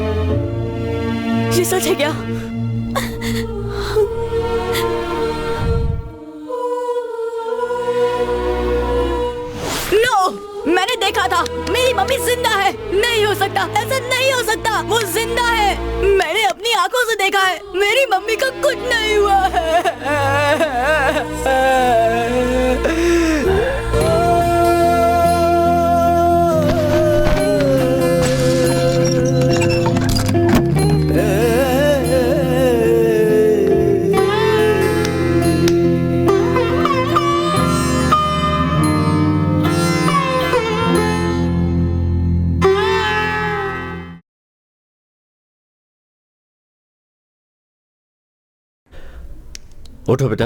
ये सच है क्या? मैंने देखा था, मेरी मम्मी जिंदा है। नहीं हो सकता, ऐसा नहीं हो सकता, वो जिंदा है। मैंने अपनी आंखों से देखा है, मेरी मम्मी को कुछ नहीं हुआ उठो बेटा।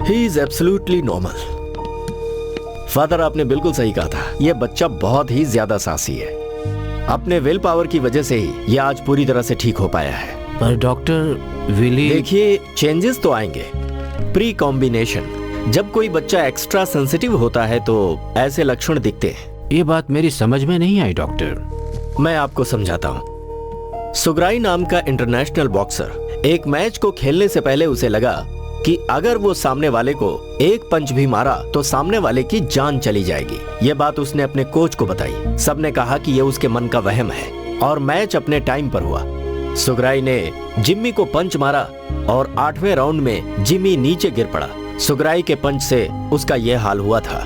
He is absolutely normal. Father, आपने बिल्कुल सही कहा था, यह बच्चा बहुत ही ज्यादा साहसी है। अपने विल पावर की वजह से ही यह आज पूरी तरह से ठीक हो पाया है। पर डॉक्टर विली, देखिए चेंजेस तो आएंगे। प्री कॉम्बिनेशन, जब कोई बच्चा एक्स्ट्रा सेंसिटिव होता है तो ऐसे लक्षण दिखते हैं। ये बात मेरी समझ में नहीं आई डॉक्टर। मैं आपको समझाता हूँ। सुग्राई नाम का इंटरनेशनल बॉक्सर एक मैच को खेलने से पहले उसे लगा कि अगर वो सामने वाले को एक पंच भी मारा तो सामने वाले की जान चली जाएगी। ये बात उसने अपने कोच को बताई। सबने कहा कि ये उसके मन का वहम है और मैच अपने टाइम पर हुआ। सुग्राई ने जिम्मी को पंच मारा और 8वें राउंड में जिम्मी नीचे गिर पड़ा। सुग्राई के पंच से उसका यह हाल हुआ था।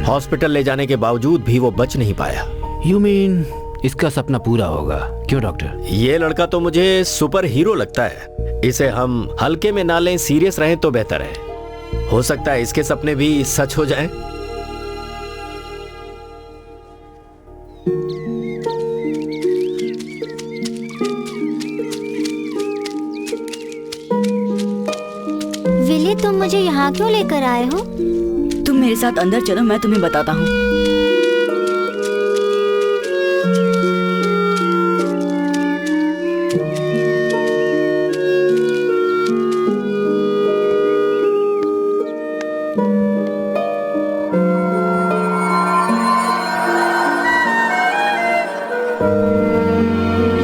हॉस्पिटल ले जाने के बावजूद भी वो बच नहीं पाया। यू मीन इसका सपना पूरा होगा? क्यों डॉक्टर? ये लड़का तो मुझे सुपर हीरो लगता है। इसे हम हल्के में ना लें, सीरियस रहें तो बेहतर है। हो सकता है इसके सपने भी सच हो जाएं। विली, तुम मुझे यहाँ क्यों लेकर आए हो? तुम मेरे साथ अंदर चलो, मैं तुम्हें बताता हूँ।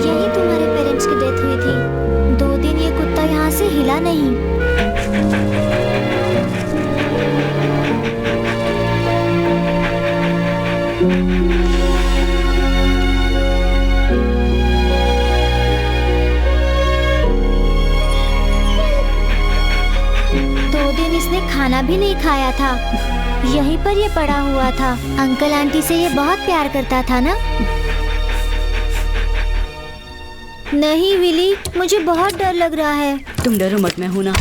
यही तुम्हारे पेरेंट्स की डेथ हुई थी। 2 दिन ये कुत्ता यहाँ से हिला नहीं। इसने खाना भी नहीं खाया था, यहीं पर ये पड़ा हुआ था। अंकल आंटी से ये बहुत प्यार करता था ना? नहीं विली, मुझे बहुत डर लग रहा है। तुम डरो मत, मैं हूं ना।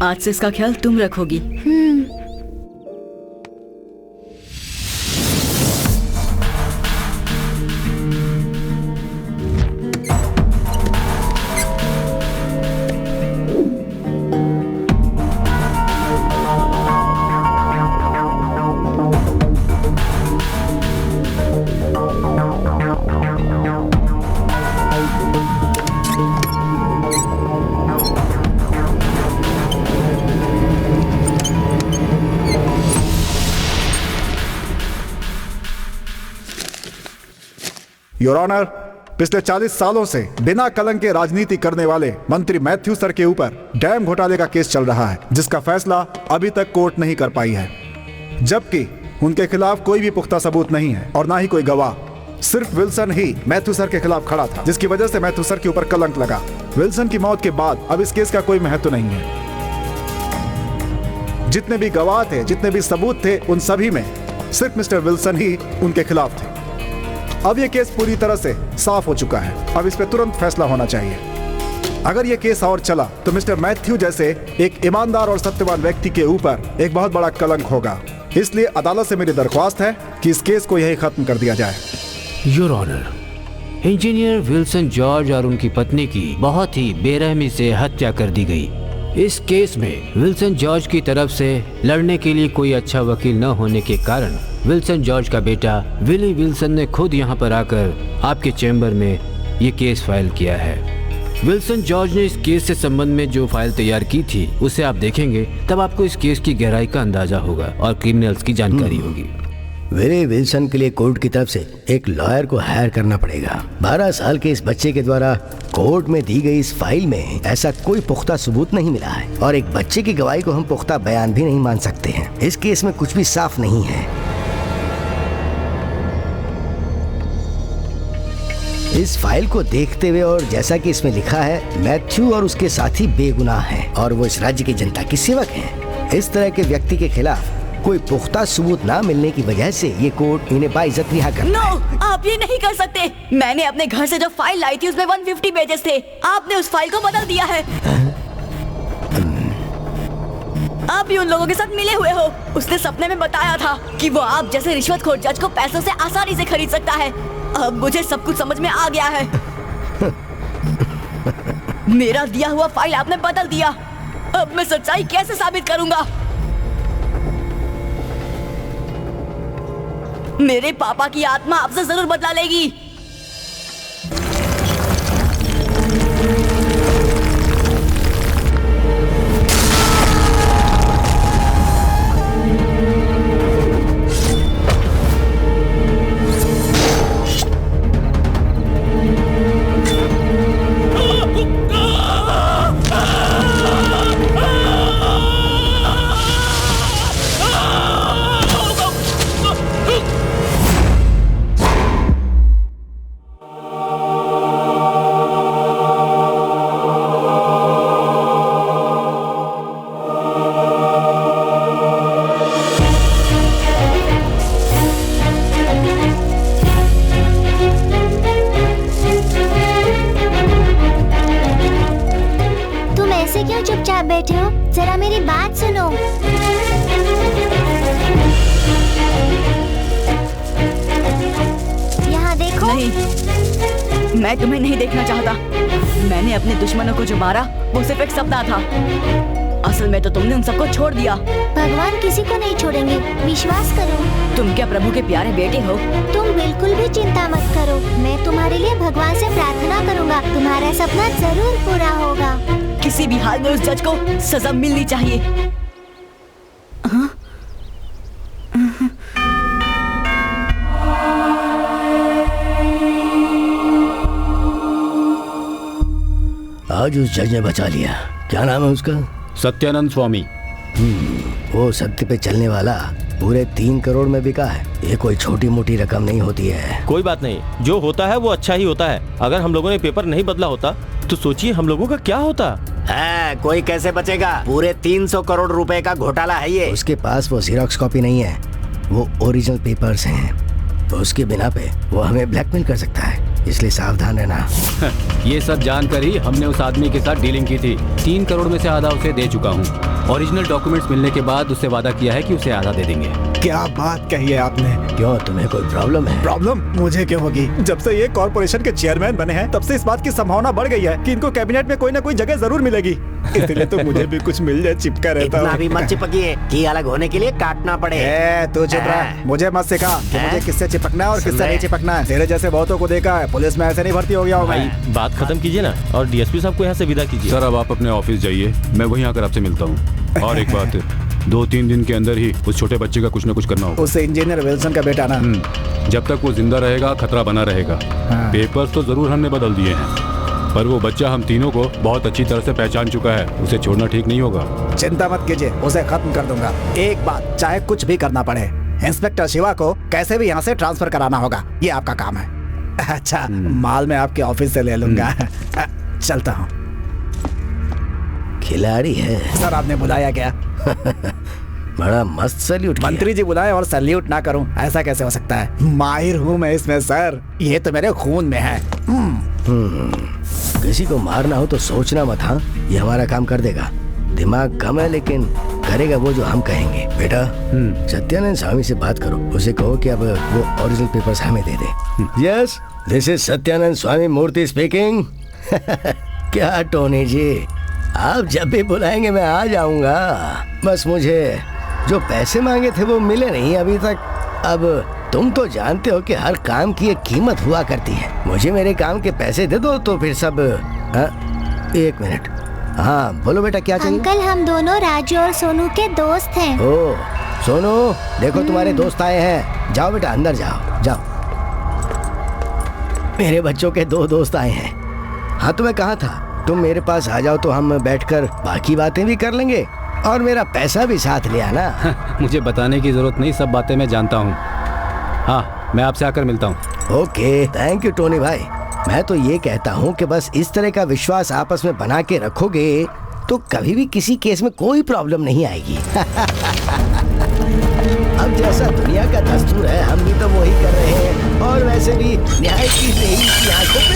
आज से इसका ख्याल तुम रखोगी। योर ऑनर, पिछले 40 सालों से बिना कलंक के राजनीति करने वाले मंत्री मैथ्यू सर के ऊपर डैम घोटाले का केस चल रहा है, जिसका फैसला अभी तक कोर्ट नहीं कर पाई है, जबकि उनके खिलाफ कोई भी पुख्ता सबूत नहीं है और ना ही कोई गवाह। सिर्फ विल्सन ही मैथ्यू सर के खिलाफ खड़ा था, जिसकी वजह से मैथ्यू सर के ऊपर कलंक लगा। विल्सन की मौत के बाद अब इस केस का कोई महत्व नहीं है। जितने भी गवाह थे, जितने भी सबूत थे, उन सभी में सिर्फ मिस्टर विल्सन ही उनके खिलाफ थे। अब यह केस पूरी तरह से साफ हो चुका है। अब इस पे तुरंत फैसला होना चाहिए। अगर यह केस और चला तो मिस्टर मैथ्यू जैसे एक ईमानदार और सत्यवान व्यक्ति के ऊपर एक बहुत बड़ा कलंक होगा। इसलिए अदालत से मेरी दरख्वास्त है कि इस केस को यही खत्म कर दिया जाए। Your honour, engineer Wilson George और उनकी पत्नी की बहुत ही बेरहमी से हत्या कर दी गई। इस केस में विल्सन जॉर्ज की तरफ से लड़ने के लिए कोई अच्छा वकील न होने के कारण विल्सन जॉर्ज का बेटा विली विल्सन ने खुद यहाँ पर आकर आपके चैम्बर में ये केस फाइल किया है। विल्सन जॉर्ज ने इस केस से संबंध में जो फाइल तैयार की थी उसे आप देखेंगे, तब आपको इस केस की गहराई का अंदाजा होगा और क्रिमिनल्स की जानकारी होगी। विली विल्सन के लिए कोर्ट की तरफ से एक लॉयर को हायर करना पड़ेगा। 12 साल के इस बच्चे के द्वारा कोर्ट में दी गई इस फाइल में ऐसा कोई पुख्ता सबूत नहीं मिला है और एक बच्चे की गवाही को हम पुख्ता बयान भी नहीं मान सकते हैं। इस केस में कुछ भी साफ नहीं है। इस फाइल को देखते हुए और जैसा कि इसमें लिखा है, मैथ्यू और उसके साथी बेगुनाह हैं और वो इस राज्य की जनता के सेवक हैं। इस तरह के व्यक्ति के खिलाफ कोई पुख्ता सबूत ना मिलने की वजह से ये कोर्ट इन्हें बाइज्जत रिहा कर। नो, आप ये नहीं कर सकते। मैंने अपने घर से जो फाइल लाई थी उसमें 150 पेजेस थे। आपने उस फाइल को बदल दिया है। आप भी उन लोगों के साथ मिले हुए हो। उसने सपने में बताया था कि वो आप जैसे रिश्वतखोर जज को पैसों से आसानी से खरीद सकता है। अब मुझे सब कुछ समझ में आ गया है। मेरा दिया हुआ फाइल आपने बदल दिया। अब मैं सच्चाई कैसे साबित करूंगा? मेरे पापा की आत्मा आपसे जरूर बदला लेगी। बैठे हो, जरा मेरी बात सुनो। यहाँ देखो। नहीं, मैं तुम्हें नहीं देखना चाहता। मैंने अपने दुश्मनों को जो मारा वो सिर्फ एक सपना था। असल में तो तुमने उन सबको छोड़ दिया। भगवान किसी को नहीं छोड़ेंगे, विश्वास करो। तुम क्या प्रभु के प्यारे बेटे हो? तुम बिल्कुल भी चिंता मत करो। मैं तुम्हारे लिए भगवान से प्रार्थना करूँगा। तुम्हारा सपना जरूर पूरा होगा। किसी भी हाल में उस जज को सजा मिलनी चाहिए। आज उस जज ने बचा लिया। क्या नाम है उसका? सत्यानंद स्वामी। वो सत्य पे चलने वाला पूरे 3 करोड़ में बिका है। ये कोई छोटी मोटी रकम नहीं होती है। कोई बात नहीं, जो होता है वो अच्छा ही होता है। अगर हम लोगों ने पेपर नहीं बदला होता तो सोचिए हम लोगों का क्या होता है। कोई कैसे बचेगा? पूरे 300 करोड़ रुपए का घोटाला है ये। उसके पास वो जीरोक्स कॉपी नहीं है, वो ओरिजिनल पेपर्स हैं। तो उसके बिना पे वो हमें ब्लैकमेल कर सकता है, इसलिए सावधान रहना। ये सब जानकर ही हमने उस आदमी के साथ डीलिंग की थी। 3 करोड़ में से आधा उसे दे चुका हूँ। ओरिजिनल डॉक्यूमेंट्स मिलने के बाद उससे वादा किया है कि उसे आधा दे देंगे। क्या बात कही है आपने। क्यों, तुम्हें कोई प्रॉब्लम है? प्रॉब्लम मुझे क्यों होगी? जब से ये कॉर्पोरेशन के चेयरमैन बने हैं तब से इस बात की संभावना बढ़ गई है कि इनको कैबिनेट में कोई ना कोई जगह जरूर मिलेगी। इसलिए तो मुझे भी कुछ मिल जाए, चिपका रहता हूँ। इतना भी मत चिपकिए कि अलग होने के लिए काटना पड़े। तू चुप रह, मुझे मत सिखा कि मुझे किससे चिपकना है और किससे नहीं चिपकना है। तेरे जैसे बहुतों को देखा है, पुलिस में ऐसे नहीं भर्ती हो गया हूँ भाई। बात खत्म कीजिए ना और डीएसपी साहब को यहाँ से विदा कीजिए। सर अब आप अपने ऑफिस जाइए, मैं वहीं आकर आपसे मिलता हूँ। और एक बात, 2-3 दिन के अंदर ही उस छोटे बच्चे का कुछ ना कुछ करना होगा। उस इंजीनियर विल्सन का बेटा ना। जब तक वो जिंदा रहेगा खतरा बना रहेगा। पेपर्स तो जरूर हमने बदल दिए हैं, पर वो बच्चा हम तीनों को बहुत अच्छी तरह से पहचान चुका है। उसे छोड़ना ठीक नहीं होगा। चिंता मत कीजिए, उसे खत्म कर दूंगा। एक बात, चाहे कुछ भी करना पड़े, इंस्पेक्टर शिवा को कैसे भी यहाँ से ट्रांसफर कराना होगा। ये आपका काम है। अच्छा, माल मैं आपके ऑफिस से ले लूंगा। चलता हूँ। खिलाड़ी है सर, आपने बुलाया क्या? बड़ा मस्त सैल्यूट। मंत्री जी बुलाए और सैल्यूट ना करूं, ऐसा कैसे हो सकता है? माहिर हूँ मैं इसमें सर, ये तो मेरे खून में है। किसी को मारना हो तो सोचना मत। हाँ, ये हमारा काम कर देगा। दिमाग कम है लेकिन करेगा वो जो हम कहेंगे। बेटा, सत्यानंद स्वामी से बात करो, उसे कहो कि अब वो ओरिजिनल पेपर्स हमें दे दे। Yes, this is Satyanand Swami Murthy speaking. क्या टोनी जी, आप जब भी बुलाएंगे मैं आ जाऊंगा। बस मुझे जो पैसे मांगे थे वो मिले नहीं अभी तक। अब तुम तो जानते हो कि हर काम की एक कीमत हुआ करती है। मुझे मेरे काम के पैसे दे दो तो फिर सब। एक मिनट। हाँ बोलो बेटा, क्या चाहिए? अंकल, हम दोनों राजू और सोनू के दोस्त हैं। ओ सोनू, देखो तुम्हारे दोस्त आए हैं। जाओ बेटा अंदर जाओ जाओ। मेरे बच्चों के 2 दोस्त आए हैं। हाँ तो मैं कहा था, तुम मेरे पास आ जाओ तो हम बैठकर बाकी बातें भी कर लेंगे और मेरा पैसा भी साथ ले आना। मुझे बताने की जरूरत नहीं, सब बातें मैं जानता हूँ। हाँ, मैं आपसे आकर मिलता हूँ। ओके, थैंक यू टोनी भाई। मैं तो ये कहता हूँ कि बस इस तरह का विश्वास आपस में बना के रखोगे तो कभी भी किसी केस में कोई प्रॉब्लम नहीं आएगी। अब जैसा दुनिया का दस्तूर है हम भी तो वही कर रहे हैं। और वैसे भी न्याय की देही की आंखों पे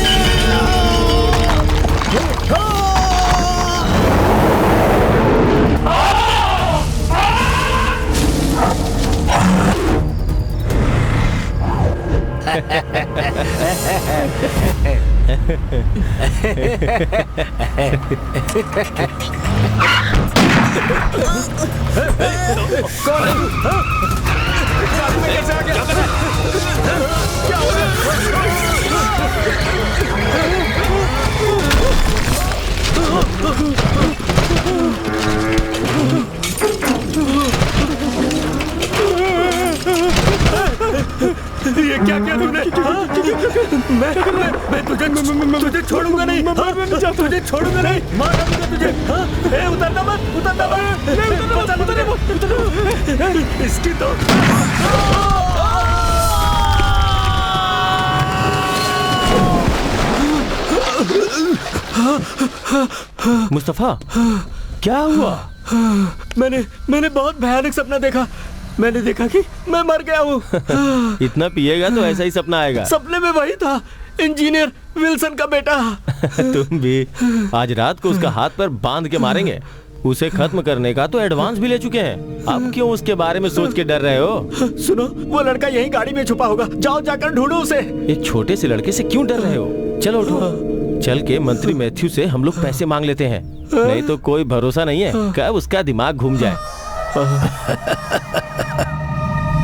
ये क्या किया तुमने? मैं तुझे छोड़ूंगा नहीं। तुझे छोड़ूंगा नहीं, मार दूंगा तुझे। उतरना मत, उतरना मत। इसकी तो मुस्तफा, क्या हुआ? मैंने बहुत भयानक सपना देखा। मैंने देखा कि मैं मर गया हूँ। इतना पिएगा तो ऐसा ही सपना आएगा। सपने में वही था, इंजीनियर विल्सन का बेटा। तुम भी आज रात को उसका हाथ पर बांध के मारेंगे। उसे खत्म करने का तो एडवांस भी ले चुके हैं। अब क्यों उसके बारे में सोच के डर रहे हो? सुनो, वो लड़का यही गाड़ी में छुपा होगा। जाओ जाकर ढूंढो उसे। एक छोटे से लड़के से क्यों डर रहे हो? चलो उठो, चल के मंत्री मैथ्यू से हम लोग पैसे मांग लेते हैं। नहीं तो कोई भरोसा नहीं है कब उसका दिमाग घूम जाए।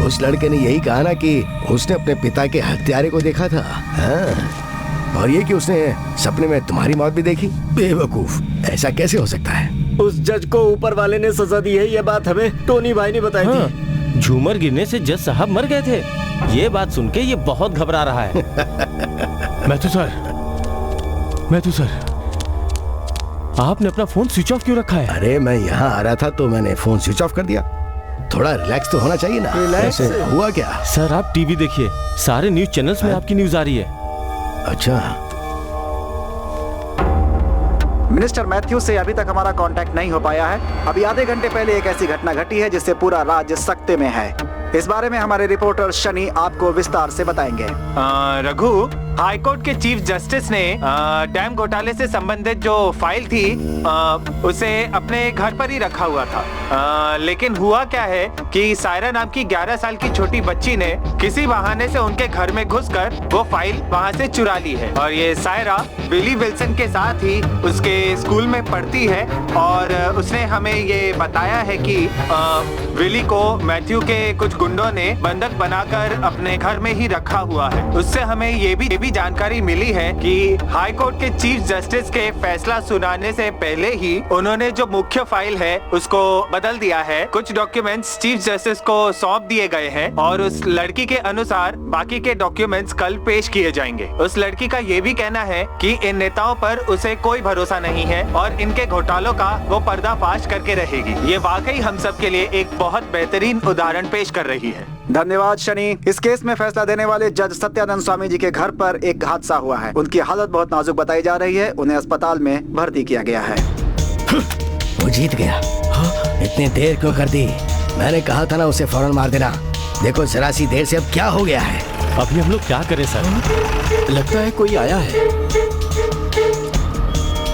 उस लड़के ने यही कहा ना कि उसने अपने पिता के हत्यारे को देखा था। हाँ। और ये कि उसने सपने में तुम्हारी मौत भी देखी। बेवकूफ, ऐसा कैसे हो सकता है? उस जज को ऊपर वाले ने सजा दी है, ये बात हमें टोनी भाई ने बताई थी। झूमर गिरने से जज साहब मर गए थे। ये बात सुन के ये बहुत घबरा रहा है। मैथ्यू सर, आपने अपना फोन स्विच ऑफ क्यों रखा है? अरे मैं यहाँ आ रहा था तो मैंने फोन स्विच ऑफ कर दिया। थोड़ा रिलैक्स तो होना चाहिए ना। रिलैक्स हुआ क्या? सर आप टीवी देखिए, सारे न्यूज चैनल्स में आपकी न्यूज आ रही है। अच्छा। मिनिस्टर मैथ्यू से अभी तक हमारा कांटेक्ट नहीं हो पाया है। अभी आधे घंटे पहले एक ऐसी घटना घटी है जिससे पूरा राज्य सख्ते में है। इस बारे में हमारे रिपोर्टर शनि आपको विस्तार से बताएंगे। रघु, हाईकोर्ट के चीफ जस्टिस ने डैम घोटाले से संबंधित जो फाइल थी उसे अपने घर पर ही रखा हुआ था। लेकिन हुआ क्या है कि सायरा नाम की 11 साल की छोटी बच्ची ने किसी बहाने से उनके घर में घुसकर वो फाइल वहां से चुरा ली है। और ये सायरा विली विल्सन के साथ ही उसके स्कूल में पढ़ती है। और उसने हमें ये बताया है कि विली को मैथ्यू के कुछ गुंडों ने बंधक बनाकर अपने घर में ही रखा हुआ है। उससे हमें ये भी भी जानकारी मिली है कि हाई कोर्ट के चीफ जस्टिस के फैसला सुनाने से पहले ही उन्होंने जो मुख्य फाइल है उसको बदल दिया है। कुछ डॉक्यूमेंट्स चीफ जस्टिस को सौंप दिए गए हैं और उस लड़की के अनुसार बाकी के डॉक्यूमेंट्स कल पेश किए जाएंगे। उस लड़की का ये भी कहना है कि इन नेताओं पर उसे कोई भरोसा नहीं है और इनके घोटालों का वो पर्दाफाश करके रहेगी। ये वाकई हम सब के लिए एक बहुत बेहतरीन उदाहरण पेश कर रही है। धन्यवाद शनि। इस केस में फैसला देने वाले जज सत्यानंद स्वामी जी के घर पर एक हादसा हुआ है। उनकी हालत बहुत नाजुक बताई जा रही है। उन्हें अस्पताल में भर्ती किया गया है। वो जीत गया। इतनी देर क्यों कर दी? मैंने कहा था ना उसे फौरन मार देना। देखो जरा सी देर से अब क्या हो गया है। अभी हम लोग क्या करें सर? लगता है कोई आया है।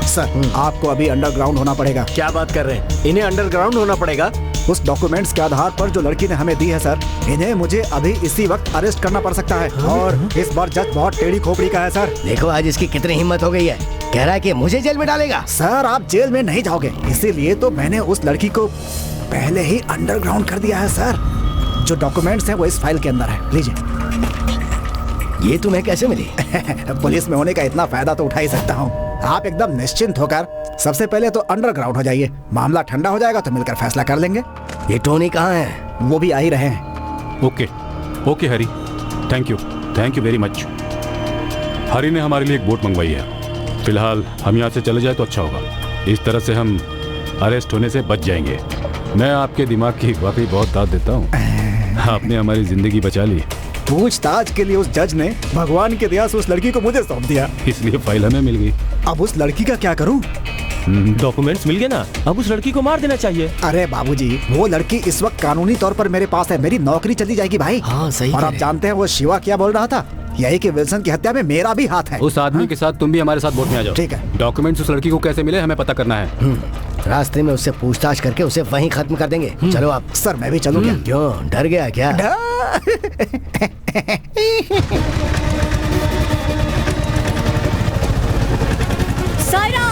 सर आपको अभी अंडरग्राउंड होना पड़ेगा। क्या बात कर रहे हैं? इन्हें अंडरग्राउंड होना पड़ेगा? उस डॉक्यूमेंट्स के आधार पर जो लड़की ने हमें दी है सर, इन्हें मुझे अभी इसी वक्त अरेस्ट करना पड़ सकता है। और इस बार जज बहुत टेढ़ी खोपड़ी का है सर। देखो आज इसकी कितनी हिम्मत हो गई है। कह रहा है कि मुझे जेल में डालेगा। सर आप जेल में नहीं जाओगे, इसीलिए तो मैंने उस लड़की को पहले ही अंडरग्राउंड कर दिया है सर। जो डॉक्यूमेंट्स हैं वो इस फाइल के अंदर है। लीजिए। ये तुम्हें कैसे मिली? पुलिस में होने का इतना फायदा तो उठा ही सकता हूँ। आप एकदम निश्चिंत होकर सबसे पहले तो अंडरग्राउंड हो जाइए। मामला ठंडा हो जाएगा तो मिलकर फैसला कर लेंगे। ये टोनी कहाँ है? वो भी आ ही रहे हैं। Okay Hari, thank you very much. Hari ने हमारे लिए एक बोट मंगवाई है। फिलहाल हम यहाँ से चले जाए तो अच्छा होगा। इस तरह से हम अरेस्ट होने से बच जाएंगे। मैं आपके दिमाग की वाकई बहुत दाद देता हूँ। आपने हमारी जिंदगी बचा ली। पूछताछ के लिए उस जज ने भगवान की दया से उस लड़की को मुझे सौंप दिया, इसलिए फाइल हमें मिल गई। अब उस लड़की का क्या करूं? डॉक्यूमेंट्स मिल गए ना, अब उस लड़की को मार देना चाहिए। अरे बाबूजी, वो लड़की इस वक्त कानूनी तौर पर मेरे पास है। मेरी नौकरी चली जाएगी भाई। हाँ, सही। और आप जानते हैं वो शिवा क्या बोल रहा था? यही कि विल्सन की हत्या में मेरा भी हाथ है। उस आदमी के साथ तुम भी हमारे साथ बोट में आ जाओ। ठीक है। डॉक्यूमेंट्स उस लड़की को कैसे मिले हमें पता करना है। रास्ते में उससे पूछताछ करके उसे वहीं खत्म कर देंगे। चलो आप। सर मैं भी चलूं क्या? क्यों डर गया क्या? सायरा!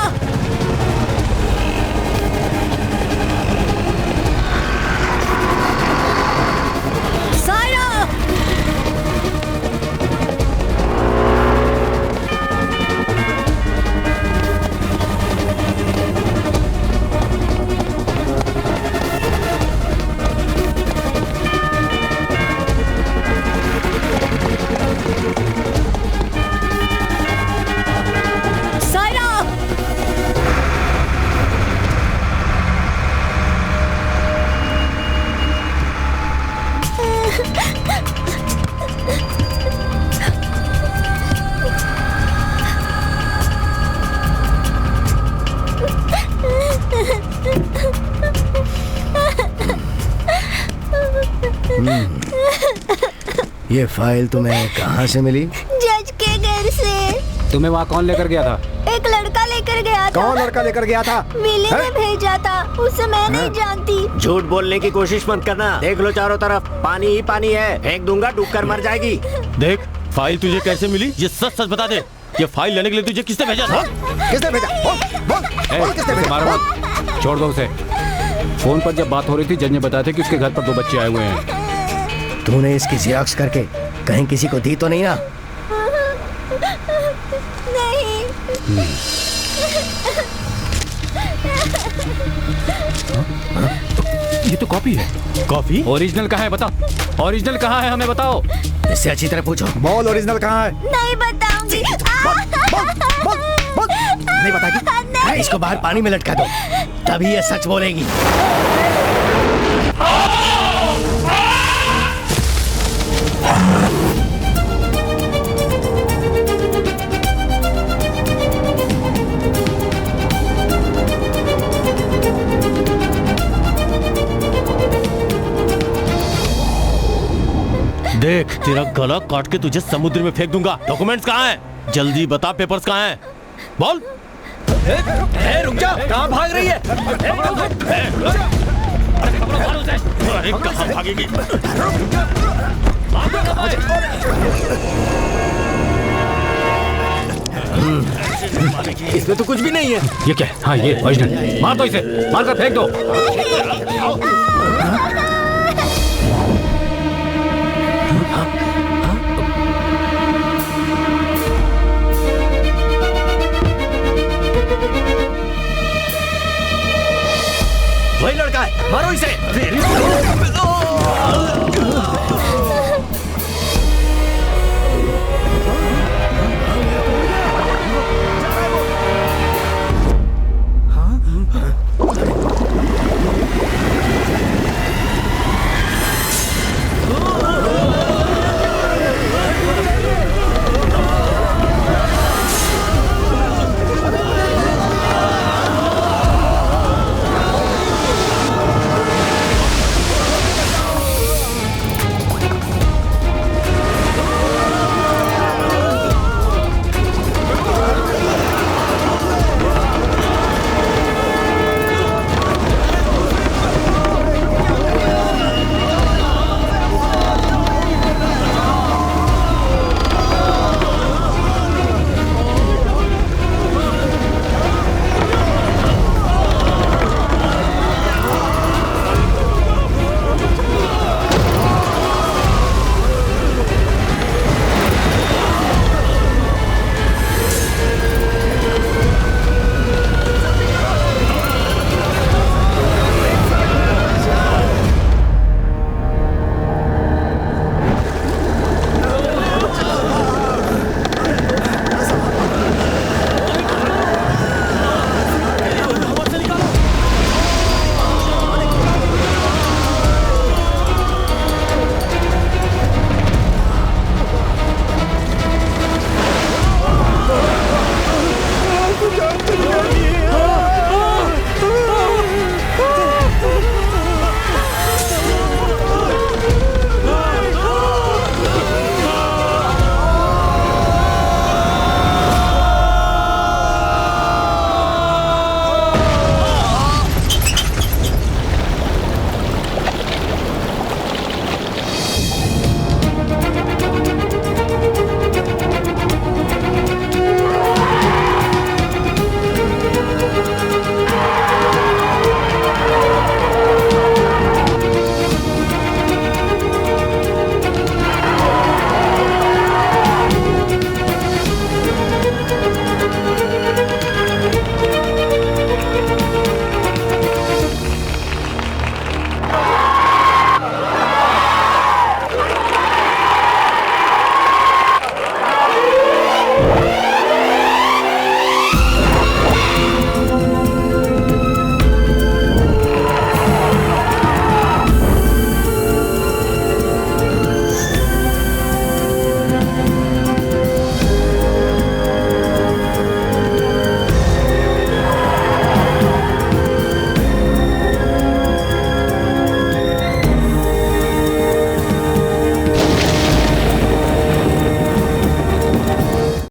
सायरा! ये फाइल तुम्हें कहाँ से मिली? जज के घर से। तुम्हें वहाँ कौन लेकर गया था? एक लड़का लेकर गया था। कौन लड़का लेकर गया था? मिली ने भेजा था, उसे मैं नहीं जानती। झूठ बोलने की कोशिश मत करना। देख लो चारों तरफ पानी ही पानी है। फेंक दूंगा, डूब कर मर जाएगी। देख फाइल तुझे कैसे मिली, ये सच सच बता दे। ये फाइल लेने के लिए तुझे किसने भेजा था? किसने भेजा? बोल किसने भेजा? मारो मत, छोड़ दो उसे। फोन पर जब बात हो रही थी जज ने बताया था कि उसके घर पर 2 बच्चे आए हुए हैं। तूने इसकी जेरॉक्स करके कहीं किसी को दी तो नहीं ना? नहीं। ये तो कॉपी है। कॉपी? ओरिजिनल कहाँ है बता। ओरिजिनल कहाँ है हमें बताओ। इससे अच्छी तरह पूछो। बोल ओरिजिनल कहाँ है? नहीं बताऊंगी। नहीं बताएगी? इसको बाहर पानी में लटका दो, तभी ये सच बोलेगी। देख तेरा गला काट के तुझे समुद्र में फेंक दूंगा। डॉक्यूमेंट्स कहाँ हैं? जल्दी बता, पेपर्स कहाँ हैं? बोल। रुक जा, कहाँ भाग रही है? अरे कहाँ भागेगी? इसमें तो कुछ भी नहीं है। ये क्या है? हाँ ये ओरिजिनल। मार दो इसे, मार कर फेंक दो। है, मारो इसे।